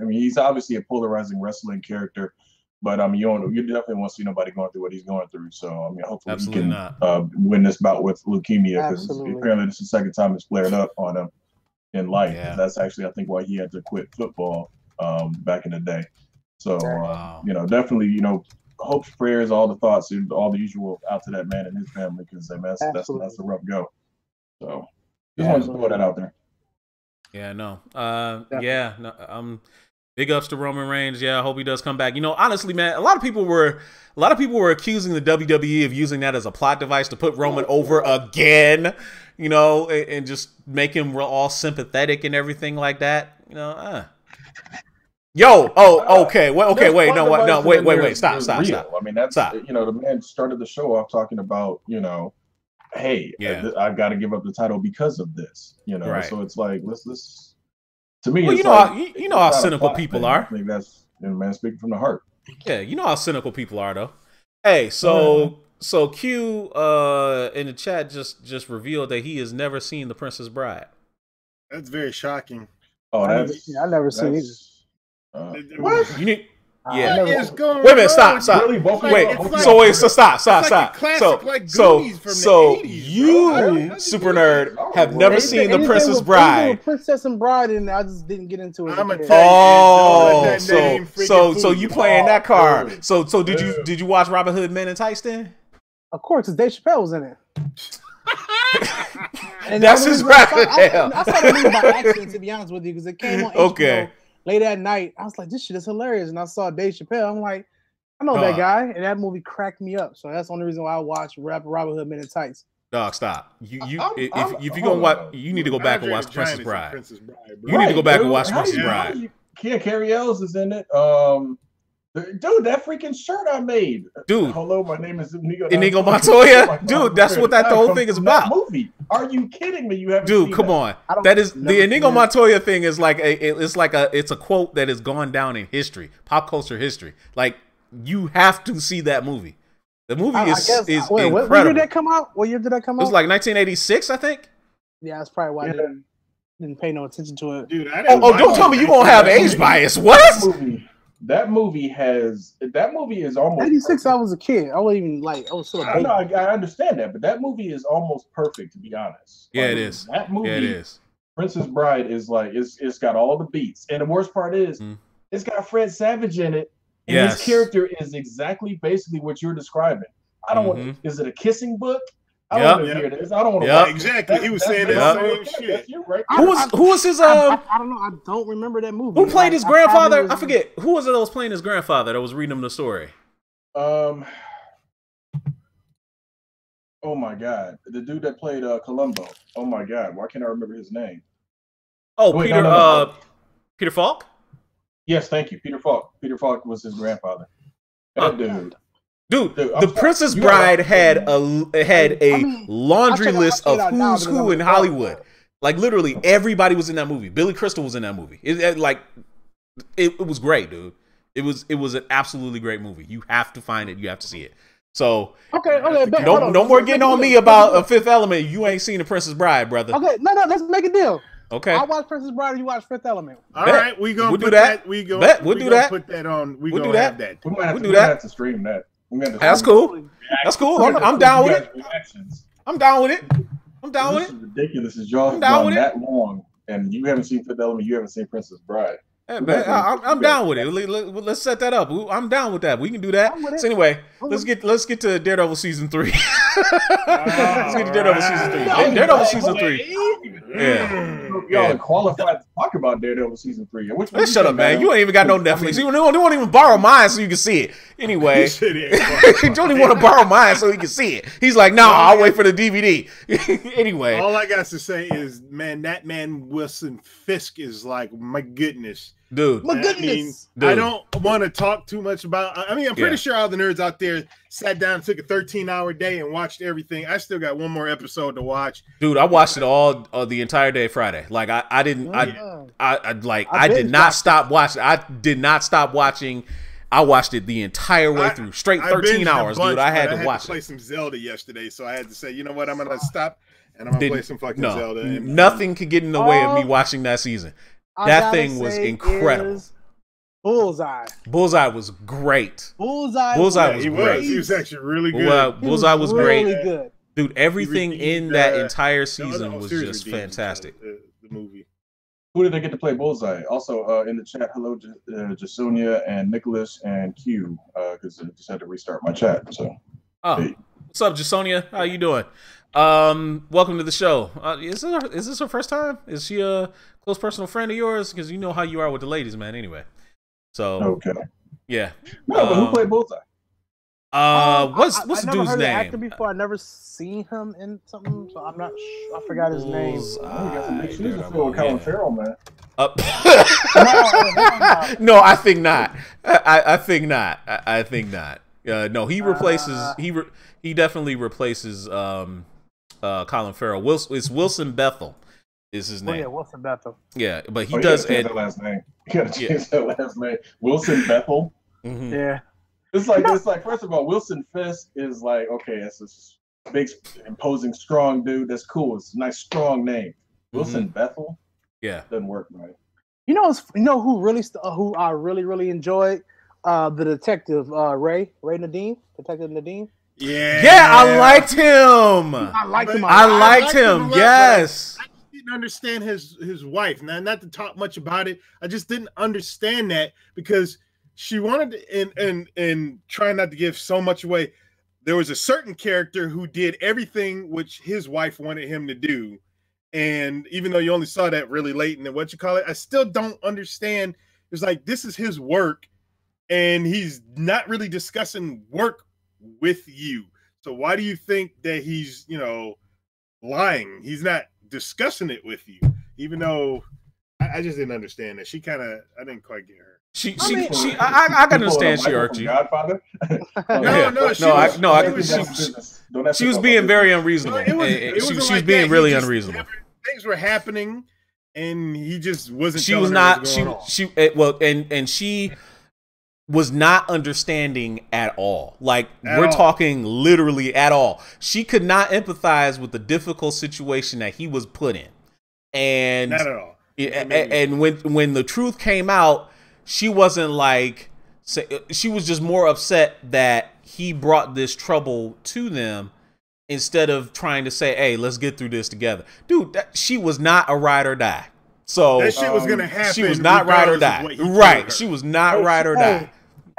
he's obviously a polarizing wrestling character, but you definitely won't see nobody going through what he's going through. So hopefully he can win this bout with leukemia, because apparently this is the second time it's flared up on him in life. Yeah. That's actually, I think, why he had to quit football back in the day. So definitely hopes, prayers, all the thoughts, all the usual out to that man and his family, because that's a rough go. So just wanted to throw that out there. Yeah, no. Big ups to Roman Reigns. Yeah, I hope he does come back. Honestly, man, a lot of people were accusing the WWE of using that as a plot device to put Roman over again, and just make him all sympathetic and everything like that. Okay. Wait, stop. I mean, that's the man started the show off talking about, hey, I've got to give up the title because of this, right. So it's like, let's to me, well, how cynical people are. I think that's, man, speaking from the heart. Yeah, how cynical people are, though. Hey, so Q in the chat just revealed that he has never seen The Princess Bride. That's very shocking. Oh, I never seen it. What? You need. Yeah. Wait a minute. Stop. Really? Stop. So you, super nerd, have never seen The Princess Bride. Princess and Bride, and I just didn't get into it. So you playing that card? So did you watch Robin Hood Men in Tights then? Of course, because Dave Chappelle was in it. And that's his rationale. I saw the movie by accident, to be honest with you, because it came on HBO late at night. I was like, this shit is hilarious. And I saw Dave Chappelle. I'm like, I know that guy. And that movie cracked me up. So that's the only reason why I watched Robin Hood Men in Tights. Dog, stop. If you're gonna watch, you need to go back and watch Princess Bride. You need to go back and watch Princess Bride. Carrie Ells is in it. Dude, that freaking shirt I made. Dude. Hello, my name is Inigo Montoya. Dude, that's what the whole thing is about. Movie. Are you kidding me? You haven't Dude, come on. That is the Inigo Montoya thing is like it's a quote that has gone down in history, pop culture history. Like, you have to see that movie. The movie is incredible. What year did that come out? What year did that come out? It was like 1986, I think. Yeah, that's probably why I didn't pay no attention to it. Dude, don't tell me you gonna have age bias. What? That movie is almost 86. Perfect. I was a kid. I wasn't even I was still a baby. I understand that, but that movie is almost perfect, to be honest. Yeah, it is. That movie, it is. Princess Bride is like it's got all the beats, and the worst part is it's got Fred Savage in it, And his character is exactly basically what you're describing. I don't want. Is it a kissing book? I don't want to hear this. I don't want to. Exactly. He was saying that same shit. Right. Who was his? I don't know. I don't remember that movie. Who played his grandfather? I forget. Who was it that was playing his grandfather that was reading him the story? Oh my God, the dude that played Columbo. Oh my God, why can't I remember his name? Oh, wait, Peter. Peter Falk. Yes, thank you, Peter Falk. Peter Falk was his grandfather. That dude. Dude, The Princess Bride had a laundry list of who's who in Hollywood. Like literally everybody was in that movie. Billy Crystal was in that movie. It was great, dude. It was an absolutely great movie. You have to find it. You have to see it. So okay. No more getting on me about a Fifth Element. You ain't seen The Princess Bride, brother. Okay, no, let's make a deal. Okay. I watch Princess Bride and you watch Fifth Element. All right, we'll do that. We'll do that. Put that on. We'll do that. We might have to stream that. That's cool. That's cool. I'm down with it. I'm down with it. I'm down with it. This is ridiculous. As y'all gone that long, and you haven't seen Fifth Element, you haven't seen Princess Bride. Hey, man, I'm down with it. Let's set that up. I'm down with that. We can do that. So anyway, let's get to Daredevil season 3. Let's get to Daredevil season 3. Daredevil season 3. Yeah. Y'all are qualified to talk about Daredevil season 3. Let's shut up, man. You ain't even got no Netflix. You won't even borrow mine so you can see it. Anyway, you don't even want to borrow mine so you can see it. He's like, no, I'll wait for the DVD. Anyway, all I got to say is, man, that man Wilson Fisk is like, my goodness. Dude, my goodness. I don't want to talk too much about. I mean, I'm pretty sure all the nerds out there sat down, took a 13-hour day, and watched everything. I still got one more episode to watch. Dude, I watched it all the entire day Friday. Like I did not stop watching. I did not stop watching. I watched it the entire way through, straight 13 hours, dude. I had to watch it. I play some Zelda yesterday, so I had to say, you know what, I'm gonna stop and I'm gonna play some fucking Zelda. Nothing could get in the way of me watching that season. That thing was incredible. Bullseye. Bullseye was great. Bullseye was great. He was actually really good. Bullseye was great. Really good. Dude, everything in that entire season was just fantastic. The movie. Who did they get to play Bullseye? Also, in the chat, hello, Jasonia and Nicholas and Q, because I just had to restart my chat. So, hey. What's up, Jasonia? How you doing? Welcome to the show. Is this her first time? Is she a close personal friend of yours? Because you know how you are with the ladies, man. Anyway, so okay, yeah. No, but who played Bullseye? What's the dude's name? Actor before, I never seen him in something, so I'm not. I forgot his name. Colin Farrell, man. No, I think not. I think not. I think not. No, he replaces. He definitely replaces Colin Farrell. It's Wilson Bethel is his name. Oh, yeah, Wilson Bethel. Yeah, but he does change that last name. You gotta change that last name. Wilson Bethel. Mm-hmm. Yeah. It's like first of all, Wilson Fisk is like, okay, it's a big, imposing, strong dude. That's cool. It's a nice, strong name. Wilson Bethel. Yeah, doesn't work right. You know who I really enjoyed the detective Ray Nadeem, Detective Nadeem. Yeah, I liked him. I liked him. Yes. I didn't understand his wife. Now, not to talk much about it, I just didn't understand that because she wanted to, and trying not to give so much away. There was a certain character who did everything which his wife wanted him to do, and even though you only saw that really late in the I still don't understand. It's like this is his work, and he's not really discussing work with you. So why do you think that he's lying? He's not discussing it with you, even though I just didn't understand that. I didn't quite get her. I can understand she irked you. Godfather? She was being very unreasonable. She was being really unreasonable. Things were happening, and he just wasn't. She was not. She was not understanding at all. Like we're talking literally at all. She could not empathize with the difficult situation that he was put in, and not at all. And when the truth came out, she wasn't like. She was just more upset that he brought this trouble to them instead of trying to say, "Hey, let's get through this together." Dude, she was not a ride or die. So that shit was gonna happen. She was not ride or die. Right. She was not ride or die.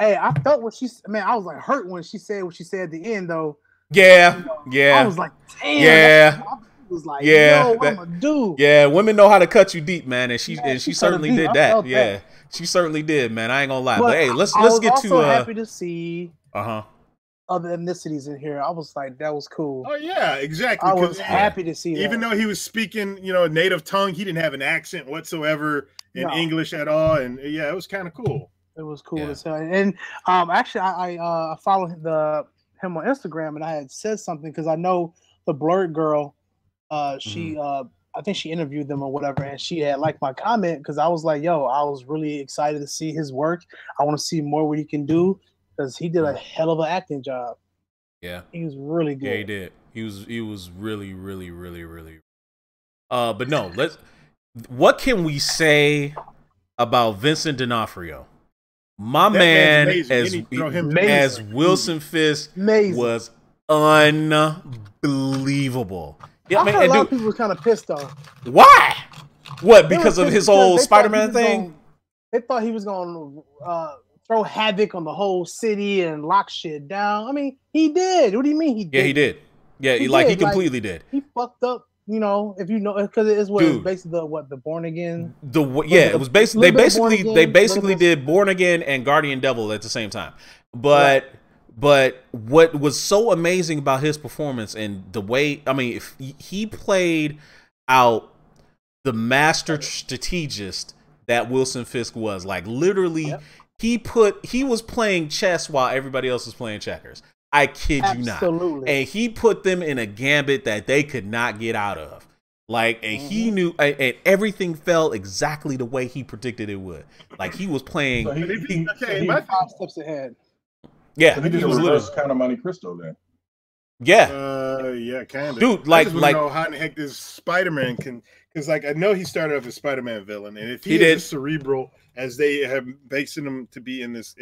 Hey, I felt what I was like hurt when she said what she said at the end though. Yeah, I was like, damn. Yeah. I was like, yo, I'm a dude. Yeah, women know how to cut you deep, man, and she certainly did that. Yeah, she certainly did, man. I ain't gonna lie. But hey, let's get to. Happy to see. Other ethnicities in here. I was like, that was cool. Oh yeah, exactly. I was happy to see that. Even though he was speaking, native tongue, he didn't have an accent whatsoever in English at all, and yeah, it was kind of cool. It was cool as hell. And actually, I followed him on Instagram, and I had said something because I know the Blurred girl. She, I think she interviewed them or whatever, and she had liked my comment because I was like, "Yo, I was really excited to see his work. I want to see more what he can do because he did a hell of an acting job. Yeah, he was really good. Yeah, he did. He was really, really, really, really. But no, what can we say about Vincent D'Onofrio? My man, as Wilson Fisk was unbelievable. Yeah, I heard a lot of people were kind of pissed off. Why? What? Because of his whole Spider-Man thing? They thought he was going to throw havoc on the whole city and lock shit down. I mean, he did. What do you mean he did? Yeah, he did. Yeah, he completely did. He fucked up. If you know, because it is basically the Born Again. It was basically they basically did Born Again and Guardian Devil at the same time. But what was so amazing about his performance and the way, I mean, if he played out the master strategist that Wilson Fisk was, like literally, he was playing chess while everybody else was playing checkers. I kid you not. And he put them in a gambit that they could not get out of. Like, and he knew, and everything fell exactly the way he predicted it would. Like, he was playing. So he 5 steps ahead. Yeah, so he did a reverse kind of Monte Cristo then. Yeah. Yeah, kind of. Dude, I just want to know how in the heck this Spider-Man can, because like I know he started off as Spider-Man villain, and if he is as cerebral as they have based him to be in this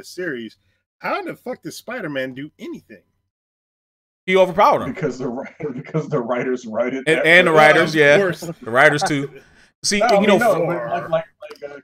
series. How in the fuck does Spider-Man do anything? He overpowered him because the writers write it, and the writers, the writers too. See, like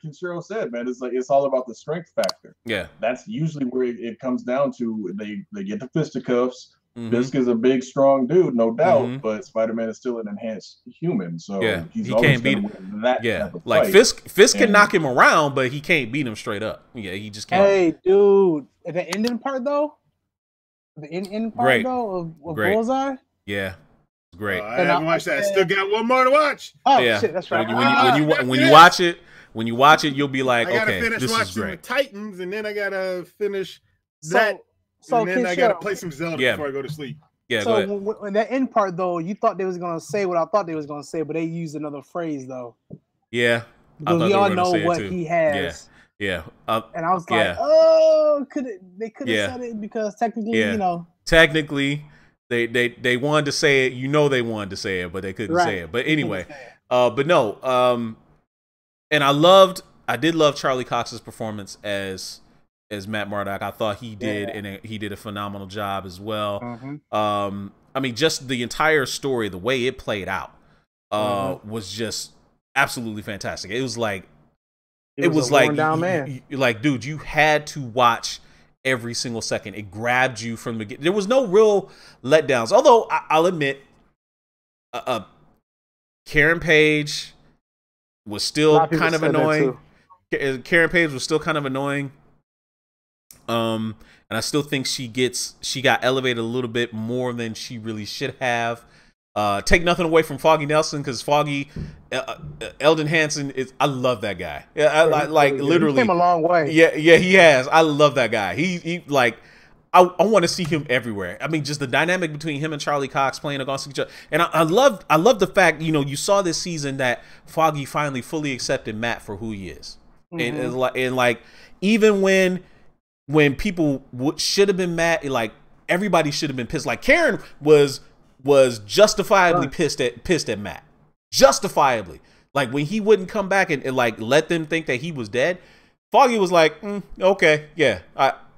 Kenshiro said, man, it's all about the strength factor. Yeah, that's usually where it comes down to. They get the fisticuffs. Fisk is a big, strong dude, no doubt, but Spider-Man is still an enhanced human, so he can't beat that. Yeah, type of like fight. Fisk can knock him around, but he can't beat him straight up. Yeah, he just can't. Hey, dude, the ending part though, of Bullseye. Yeah, it's great. I haven't watched that. I still got one more to watch. Oh shit, that's right. When you watch it, you'll be like, okay, this is great. I gotta finish watching the Titans, and then I gotta finish that. So and then I gotta play some Zelda before I go to sleep. Yeah. So when that end part though, you thought they was gonna say what I thought they was gonna say, but they used another phrase though. Yeah. Because we all know what he has. Yeah. And I was like, oh, they could have said it because technically, technically, they wanted to say it. They wanted to say it, but they couldn't say it. But anyway, but no. And I did love Charlie Cox's performance as Matt Murdock. I thought he did, and he did a phenomenal job as well. I mean, just the entire story, the way it played out, was just absolutely fantastic. It was like, like, dude, you had to watch every single second. It grabbed you from the beginning. There was no real letdowns. Although I'll admit, Karen Page was still kind of annoying. Karen Page was still kind of annoying. And I still think she got elevated a little bit more than she really should have. Take nothing away from Foggy Nelson, because Foggy, Eldon Hansen I love that guy. Yeah, I literally he came a long way. Yeah, he has. I love that guy. He like, I want to see him everywhere. I mean, just the dynamic between him and Charlie Cox playing against each other. And I love the fact, you saw this season that Foggy finally fully accepted Matt for who he is. And like, even when people should have been mad, like everybody should have been pissed. Like Karen was justifiably pissed at Matt, justifiably. Like when he wouldn't come back and like let them think that he was dead, Foggy was like, okay, yeah,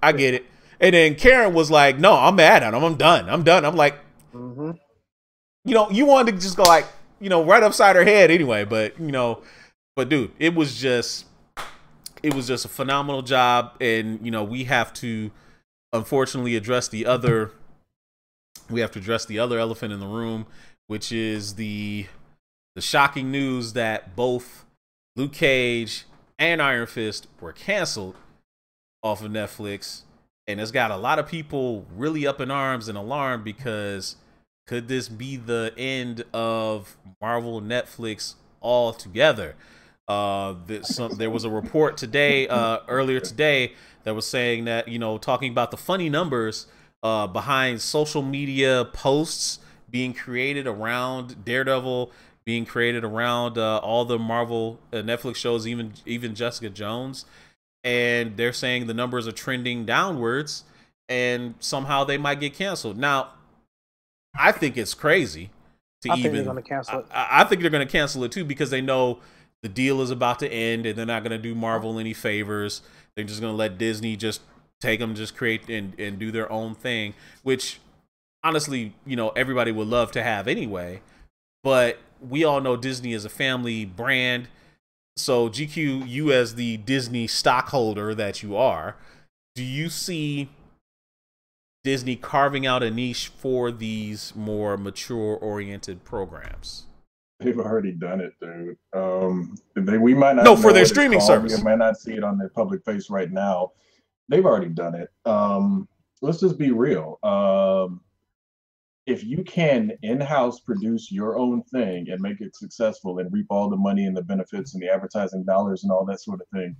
I get it. And then Karen was like, no, I'm mad at him. I'm done. I'm like, you wanted to just go like, right upside her head anyway. But dude, it was just it was just a phenomenal job, and you know we have to unfortunately address the other. We have to address the other elephant in the room, which is the shocking news that both Luke Cage and Iron Fist were canceled off of Netflix, and it's got a lot of people really up in arms and alarmed because could this be the end of Marvel Netflix altogether? There was a report today, earlier today, that was saying that, you know, talking about the funny numbers behind social media posts being created around Daredevil, being created around all the Marvel Netflix shows, even Jessica Jones, and they're saying the numbers are trending downwards, and somehow they might get canceled. Now, I think it's crazy to I think they're going to cancel it. I think they're going to cancel it too because they know the deal is about to end, and they're not going to do Marvel any favors. They're just going to let Disney just take them, just create and do their own thing, which honestly, you know, everybody would love to have anyway. But we all know Disney is a family brand. So GQ, you as the Disney stockholder that you are, do you see Disney carving out a niche for these more mature-oriented programs? They've already done it, dude. We might not. No, for their streaming service. We might not see it on their public face right now. They've already done it. Let's just be real. If you can in-house produce your own thing and make it successful and reap all the money and the benefits and the advertising dollars and all that sort of thing,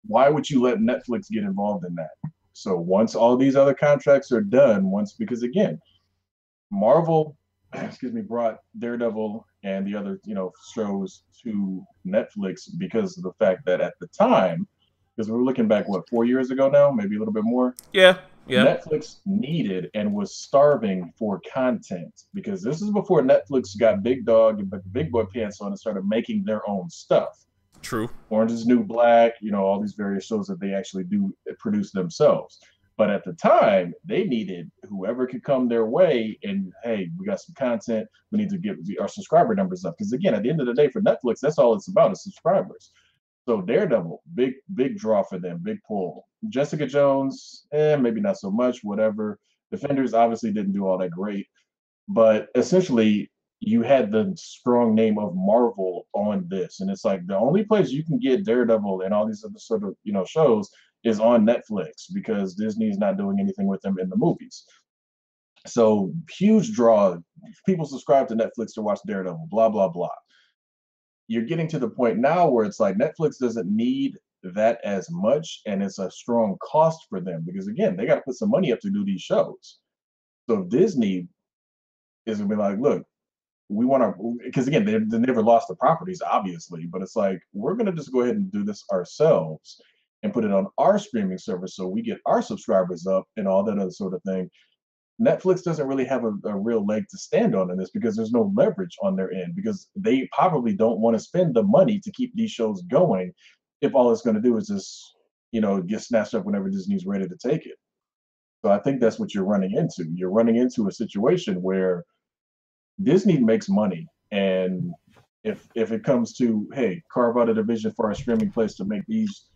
why would you let Netflix get involved in that? So once all these other contracts are done, because again, Marvel, brought Daredevil and the other, shows to Netflix because of the fact that at the time, because we were looking back, 4 years ago now, maybe a little bit more. Yeah. Netflix needed and was starving for content because this is before Netflix got big dog and big boy pants on and started making their own stuff. True. Orange is the New Black, all these various shows that they actually do produce themselves. But at the time, they needed whoever could come their way and, hey, we got some content. We need to get our subscriber numbers up. Because again, at the end of the day, for Netflix, that's all it's about is subscribers. So Daredevil, big draw for them, big pull. Jessica Jones, maybe not so much, whatever. Defenders obviously didn't do all that great. But essentially, you had the strong name of Marvel on this. And it's like the only place you can get Daredevil and all these other sort of, shows is on Netflix because Disney's not doing anything with them in the movies. So huge draw. People subscribe to Netflix to watch Daredevil, blah, blah, blah. You're getting to the point now where it's like Netflix doesn't need that as much, and it's a strong cost for them because again, they got to put some money up to do these shows. So Disney is gonna be like, look, we want to, because again, they never lost the properties, obviously, but it's like we're gonna just go ahead and do this ourselves and put it on our streaming service so we get our subscribers up and all that other sort of thing. Netflix doesn't really have a real leg to stand on in this because there's no leverage on their end because they probably don't want to spend the money to keep these shows going if all it's going to do is just, get snatched up whenever Disney's ready to take it. So I think that's what you're running into. You're running into a situation where Disney makes money, and if it comes to, hey, carve out a division for our streaming place to make these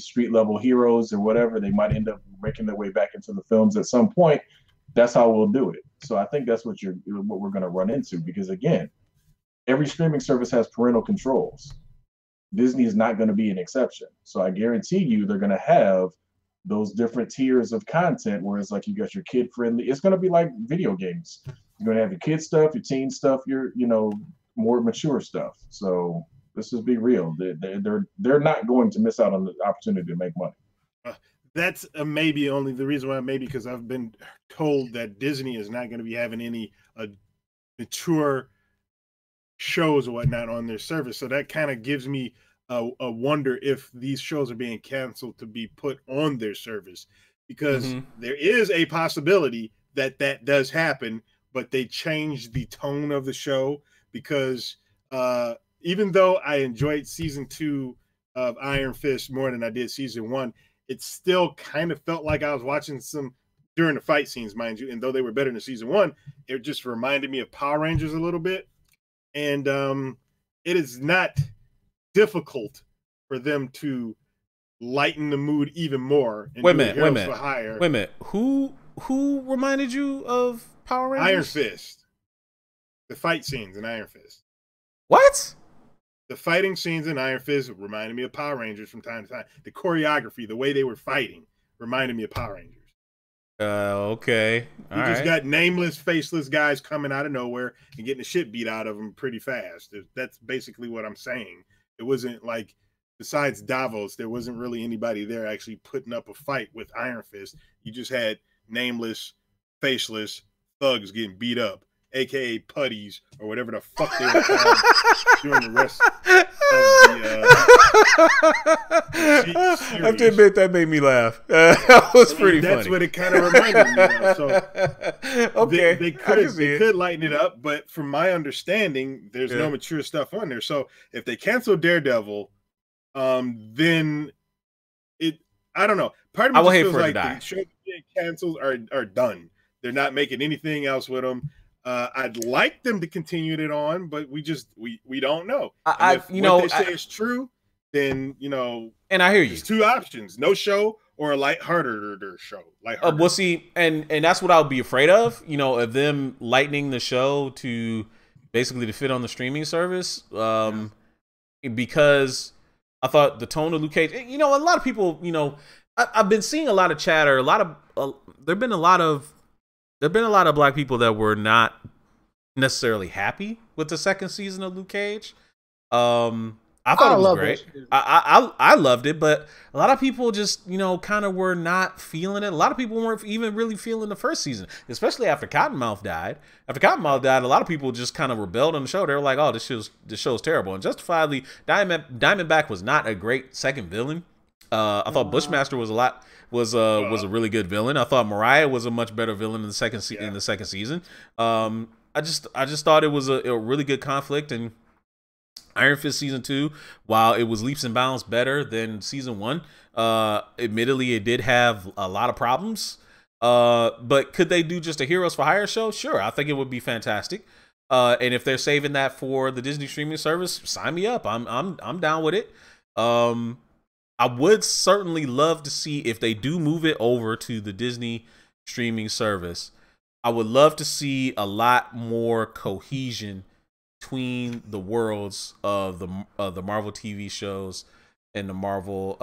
street level heroes or whatever, they might end up making their way back into the films at some point. That's how we'll do it. So I think that's what we're going to run into because again, every streaming service has parental controls. Disney is not going to be an exception. So I guarantee you they're going to have those different tiers of content where it's like you got your kid friendly. It's going to be like video games. You're going to have your kid stuff, your teen stuff, your more mature stuff. So let's just be real. They're not going to miss out on the opportunity to make money. That's maybe only the reason why, maybe because I've been told that Disney is not going to be having any mature shows or whatnot on their service. So that kind of gives me a wonder if these shows are being canceled to be put on their service, because there is a possibility that does happen, but they change the tone of the show because even though I enjoyed season 2 of Iron Fist more than I did season 1, it still kind of felt like I was watching some during the fight scenes, mind you. And though they were better than season 1, it just reminded me of Power Rangers a little bit. And it is not difficult for them to lighten the mood even more. And Wait a minute. Who reminded you of Power Rangers? Iron Fist. The fight scenes in Iron Fist. What? The fighting scenes in Iron Fist reminded me of Power Rangers from time to time. The choreography, the way they were fighting, reminded me of Power Rangers. Okay. You just got nameless, faceless guys coming out of nowhere and getting the shit beat out of them pretty fast. That's basically what I'm saying. It wasn't like, besides Davos, there wasn't really anybody there actually putting up a fight with Iron Fist. You just had nameless, faceless thugs getting beat up, aka putties or whatever the fuck they were called during the rest of the I have to admit that made me laugh. That was pretty funny. That's what it kind of reminded me of. So okay, they could lighten it up, but from my understanding, there's no mature stuff on there. So if they cancel Daredevil, then I don't know. Part of me just feels like the shows being canceled are done. They're not making anything else with them. I'd like them to continue it on, but we don't know. If what they say is true, then and I hear you. There's two options: no show or a lighthearted show. We'll see, and that's what I would be afraid of. Of them lightening the show to basically to fit on the streaming service. Because I thought the tone of Luke Cage. A lot of people. I've been seeing a lot of chatter. There've been a lot of black people that were not necessarily happy with the second season of Luke Cage. I thought it was great. I loved it, but a lot of people just, kind of were not feeling it. A lot of people weren't even really feeling the first season, especially after Cottonmouth died. After Cottonmouth died, a lot of people just kind of rebelled on the show. They were like, "Oh, this show's terrible." And justifiably, Diamondback was not a great second villain. I thought Bushmaster was a really good villain. I thought Mariah was a much better villain in the second season. I just thought it was a really good conflict. And Iron Fist season 2, while it was leaps and bounds better than season 1, admittedly it did have a lot of problems. But could they do just a Heroes for Hire show? Sure, I think it would be fantastic. And if they're saving that for the Disney streaming service, sign me up. I'm down with it. I would certainly love to see if they do move it over to the Disney streaming service. I would love to see a lot more cohesion between the worlds of the Marvel TV shows and the Marvel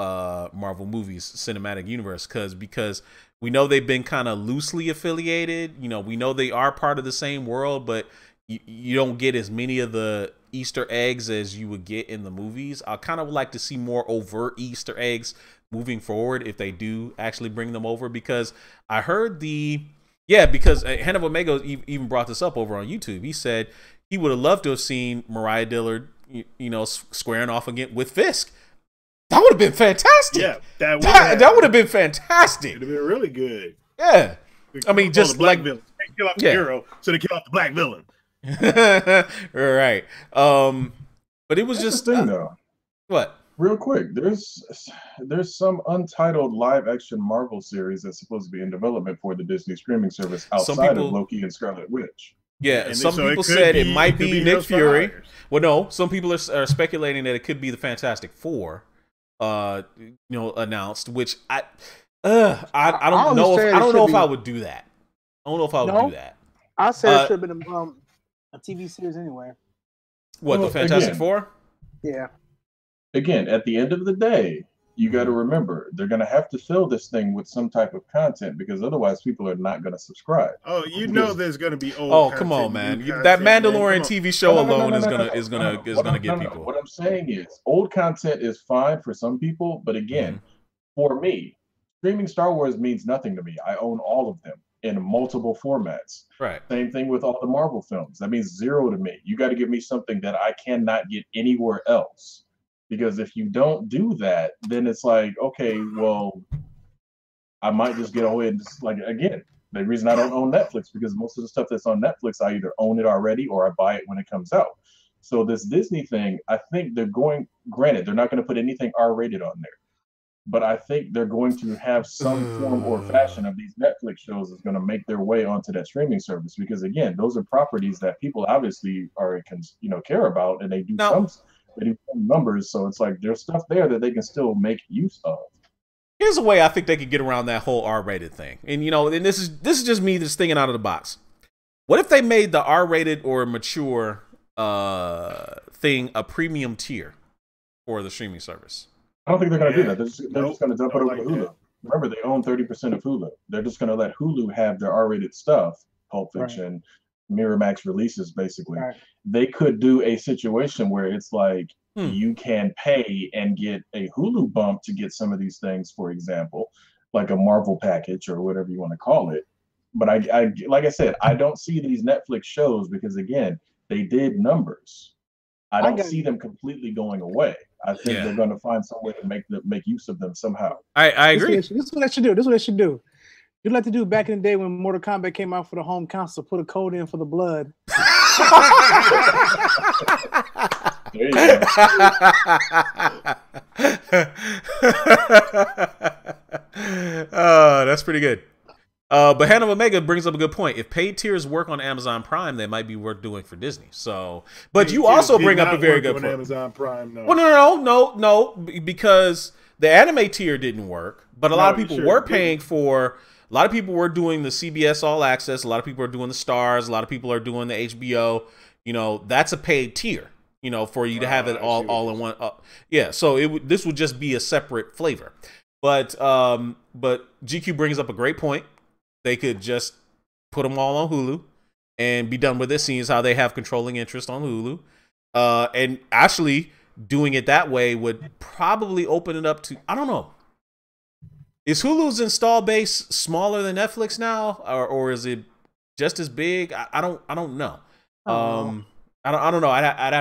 movies cinematic universe, because we know they've been kind of loosely affiliated. We know they are part of the same world, but you don't get as many of the Easter eggs as you would get in the movies. I kind of like to see more overt Easter eggs moving forward if they do actually bring them over, because I heard because Hand of Omega even brought this up over on YouTube. He said he would have loved to have seen Mariah Dillard, squaring off again with Fisk. That would have been fantastic. Yeah, that would have been fantastic. It would have been really good. Yeah, I mean, just the black villain. They kill off the hero, so they kill off the black villain. Right. But it was just the thing, though. What? Real quick, there's some untitled live action Marvel series that's supposed to be in development for the Disney streaming service outside of Loki and Scarlet Witch. Yeah, and some people said it might be Nick Fury. Well, no, some people are speculating that it could be the Fantastic Four, announced. Which I don't know. I don't know if I would do that. I don't know if I would do that. I said it should have been a TV series anyway. What, the Fantastic Four? Yeah. Again, at the end of the day, you got to remember they're going to have to fill this thing with some type of content, because otherwise people are not going to subscribe. Oh, there's going to be old. Oh, come on, man! That Mandalorian TV show alone is gonna get people. What I'm saying is, old content is fine for some people, but again, for me, streaming Star Wars means nothing to me. I own all of them in multiple formats. Right. Same thing with all the Marvel films. That means zero to me. You got to give me something that I cannot get anywhere else. Because if you don't do that, then it's like, okay, well, I might just get away and just, like, again, the reason I don't own Netflix, because most of the stuff that's on Netflix, I either own it already or I buy it when it comes out. So this Disney thing, I think granted, they're not going to put anything R-rated on there, but I think they're going to have some form or fashion of these Netflix shows is going to make their way onto that streaming service, because again, those are properties that people obviously are, care about, and they do numbers. So it's like there's stuff there that they can still make use of. Here's a way I think they could get around that whole R-rated thing. And and this is just me just thinking out of the box. What if they made the R-rated or mature thing a premium tier for the streaming service? I don't think they're going to do that. They're just going to dump it over to Hulu. That. Remember, they own 30% of Hulu. They're just going to let Hulu have their R-rated stuff, Pulp Fiction, Miramax releases, basically. Right. They could do a situation where it's like you can pay and get a Hulu bump to get some of these things, for example, like a Marvel package or whatever you want to call it. But I like I said, I don't see these Netflix shows because, again, they did numbers. I don't see them completely going away. I think they're going to find some way to make use of them somehow. I agree. This is what they should do. This is what they should do. You'd like to do back in the day when Mortal Kombat came out for the home console, put a code in for the blood. There you go. Oh, that's pretty good. But Hannah Omega brings up a good point. If paid tiers work on Amazon Prime, they might be worth doing for Disney. So, but you also bring up a very good point. Amazon Prime, no. Well, no, because the anime tier didn't work. But a lot of people were paying for. A lot of people were doing the CBS All Access. A lot of people are doing the Stars. A lot of people are doing the HBO. That's a paid tier. For you to have it all in one. Yeah. So this would just be a separate flavor. But GQ brings up a great point. They could just put them all on Hulu and be done with it, seeing as how they have controlling interest on Hulu. And actually doing it that way would probably open it up to, I don't know. Is Hulu's install base smaller than Netflix now, or is it just as big? I don't know. I don't know. I'd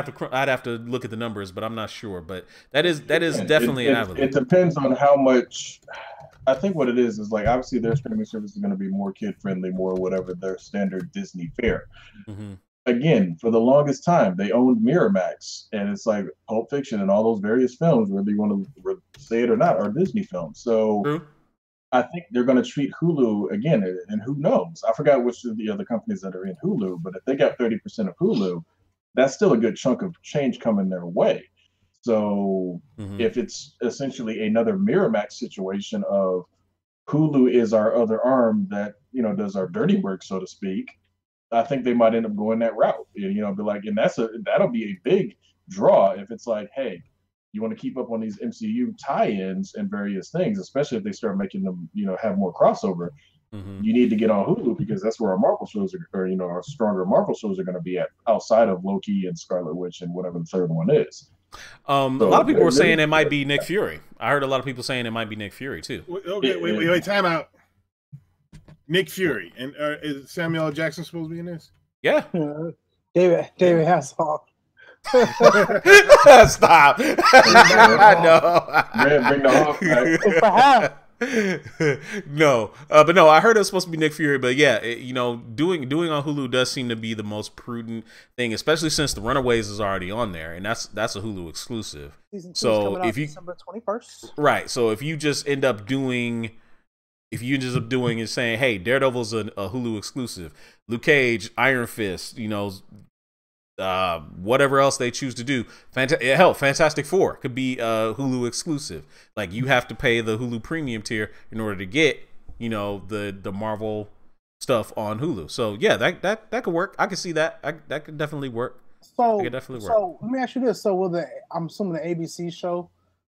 have to look at the numbers, but I'm not sure. But that is definitely an avenue. It depends on how much. I think what it is like obviously their streaming service is going to be more kid friendly, more whatever their standard Disney fare. Mm-hmm. Again, for the longest time, they owned Miramax, and it's like Pulp Fiction and all those various films, whether you want to say it or not, are Disney films. So I think they're going to treat Hulu again, and who knows? I forgot which of the other companies that are in Hulu, but if they got 30% of Hulu, that's still a good chunk of change coming their way. So if it's essentially another Miramax situation of Hulu is our other arm that, does our dirty work, so to speak, I think they might end up going that route. Be like, and that'll be a big draw if it's like, hey, you want to keep up on these MCU tie-ins and various things, especially if they start making them, have more crossover. You need to get on Hulu because that's where our Marvel shows are, our stronger Marvel shows are going to be at outside of Loki and Scarlet Witch and whatever the third one is. A lot of people were saying it might be Nick Fury. I heard a lot of people saying it might be Nick Fury too. Okay, wait, time out. Nick Fury, and is Samuel L. Jackson supposed to be in this? Yeah. David Hasselhoff. Stop. No. Bring the Hawk back. No, but no, I heard it was supposed to be Nick Fury, but yeah, doing on Hulu does seem to be the most prudent thing, especially since the Runaways is already on there, and that's a Hulu exclusive. So if you December 21st, right, so if you just end up doing and saying, hey, Daredevil's a Hulu exclusive, Luke Cage, Iron Fist, whatever else they choose to do. Fantastic Four could be Hulu exclusive. Like you have to pay the Hulu premium tier in order to get, the Marvel stuff on Hulu. So yeah, that could work. I could see that. That could definitely work. So let me ask you this: so will I'm assuming the ABC show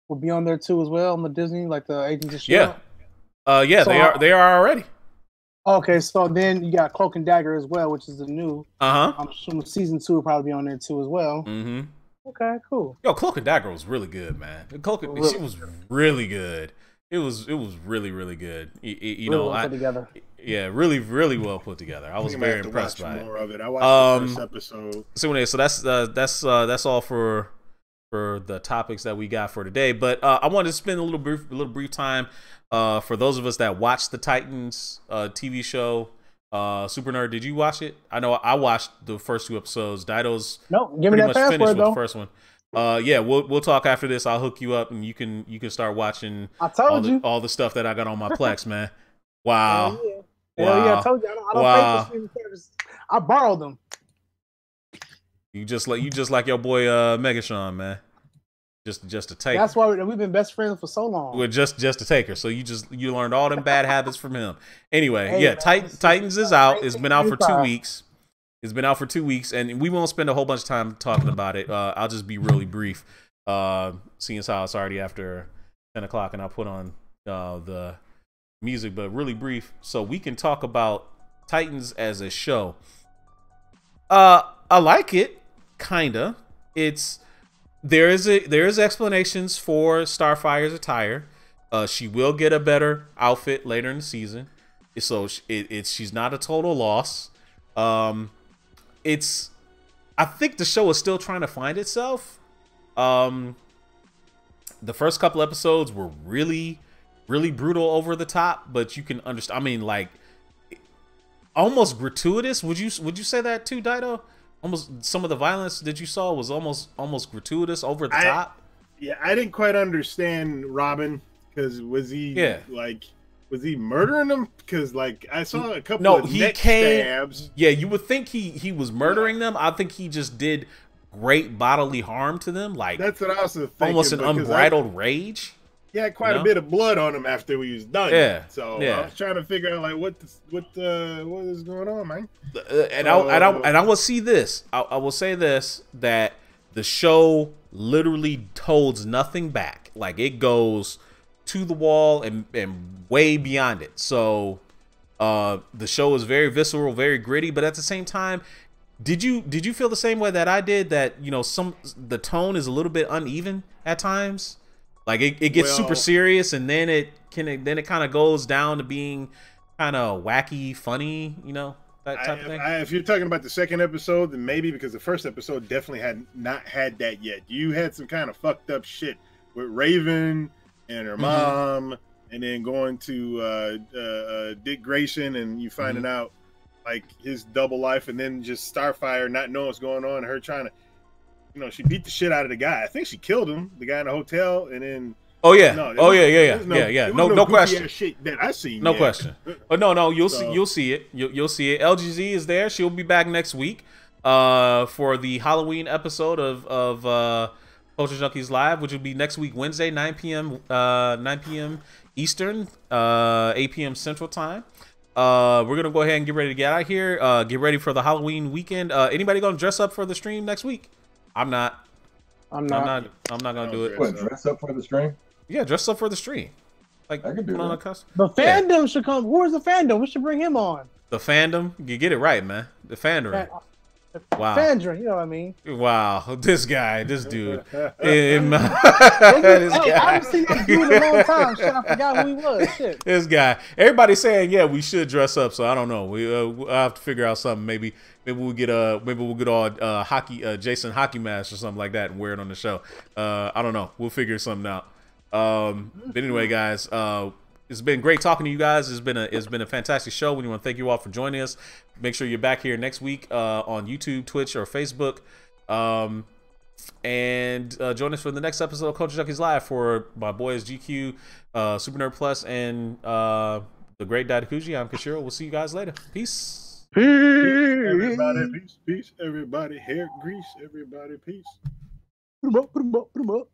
will be on there too as well on the Disney, like the Agents of S.H.I.E.L.D.? Yeah, so they are already. Okay, so then you got Cloak and Dagger as well, which is the new. I'm assuming season 2 will probably be on there too as well. Mm-hmm. Okay, cool. Yo, Cloak and Dagger was really good, man. She was really good. It was really, really good. Put together. Yeah, really, really well put together. I was very impressed by more of it. I watched the first episode. So anyway, so that's all for the topics that we got for today. But I wanted to spend a little brief time. For those of us that watched the Titans TV show, Super Nerd, did you watch it? I know I watched the first 2 episodes. Dido's give me that password with though. The first one. Yeah, we'll talk after this. I'll hook you up and you can start watching. I told you all the stuff that I got on my Plex, man. Wow. Hell yeah, I told you I don't pay for streaming service. I borrowed them. You just like your boy Megashawn, man. just to take. That's why we've been best friends for so long. We're just to take her. So you learned all them bad habits from him. Anyway, hey, yeah, Titans is out. It's been out for 2 weeks. It's been out for 2 weeks, and we won't spend a whole bunch of time talking about it. I'll just be really brief, seeing as how it's already after 10 o'clock, and I'll put on the music, but really brief, so we can talk about Titans as a show. I like it, kinda. There is explanations for Starfire's attire. She will get a better outfit later in the season, so she's not a total loss. I think the show is still trying to find itself. The first couple episodes were really brutal, over the top, but you can understand. I mean, like, almost gratuitous. Would you say that too, Dido? Almost some of the violence that you saw was almost gratuitous, over the top. Yeah, I didn't quite understand Robin, because was he murdering them? Because like I saw a couple of neck stabs. Yeah, you would think he was murdering them. I think he just did great bodily harm to them. Like, that's what I was thinking. Almost an unbridled rage. He had quite a bit of blood on him after he was done. Yeah. So I was trying to figure out like what is going on, man. I will see this. I will say this, that the show literally holds nothing back. Like, it goes to the wall and way beyond it. So the show is very visceral, very gritty, but at the same time, did you feel the same way that I did, that the tone is a little bit uneven at times? Like, it gets super serious, and then it kind of goes down to being kind of wacky, funny, that type of thing. If you're talking about the second episode, then maybe, because the first episode definitely had not had that yet. You had some kind of fucked up shit with Raven and her mom, and then going to Dick Grayson, and you finding out like his double life, and then just Starfire not knowing what's going on, and her trying to. She beat the shit out of the guy. I think she killed him, the guy in the hotel, and then. Oh yeah. No question. Shit that I seen. No question. But no. You'll see it. You'll see it. LGZ is there. She'll be back next week, for the Halloween episode of Culture Junkies Live, which will be next week, Wednesday, 9 p.m. Eastern, 8 p.m. Central Time. We're gonna go ahead and get ready to get out of here. Get ready for the Halloween weekend. Anybody gonna dress up for the stream next week? I'm not gonna do it. What, dress up for the stream? Yeah, dress up for the stream. Like, I can do that. The fandom should come. Where's the fandom? We should bring him on. The fandom? You get it right, man. The fandom. Wow. Fandra, you know what I mean? Wow, this dude. Hey, I haven't seen that dude in a long time. Shit, I forgot who he was. Shit. This guy. Everybody's saying, yeah, we should dress up. So I don't know. We'll have to figure out something. Maybe we'll get all Jason hockey mask or something like that and wear it on the show. I don't know. We'll figure something out. But anyway, guys, it's been great talking to you guys. It's been a fantastic show. We want to thank you all for joining us. Make sure you're back here next week on YouTube, Twitch, or Facebook. And join us for the next episode of Culture Junkies Live for my boys GQ, Super Nerd Plus, and the great Dadakuji. I'm Kashiro. We'll see you guys later. Peace. Peace, everybody. Peace, everybody. Hair grease, everybody. Peace. Put him up.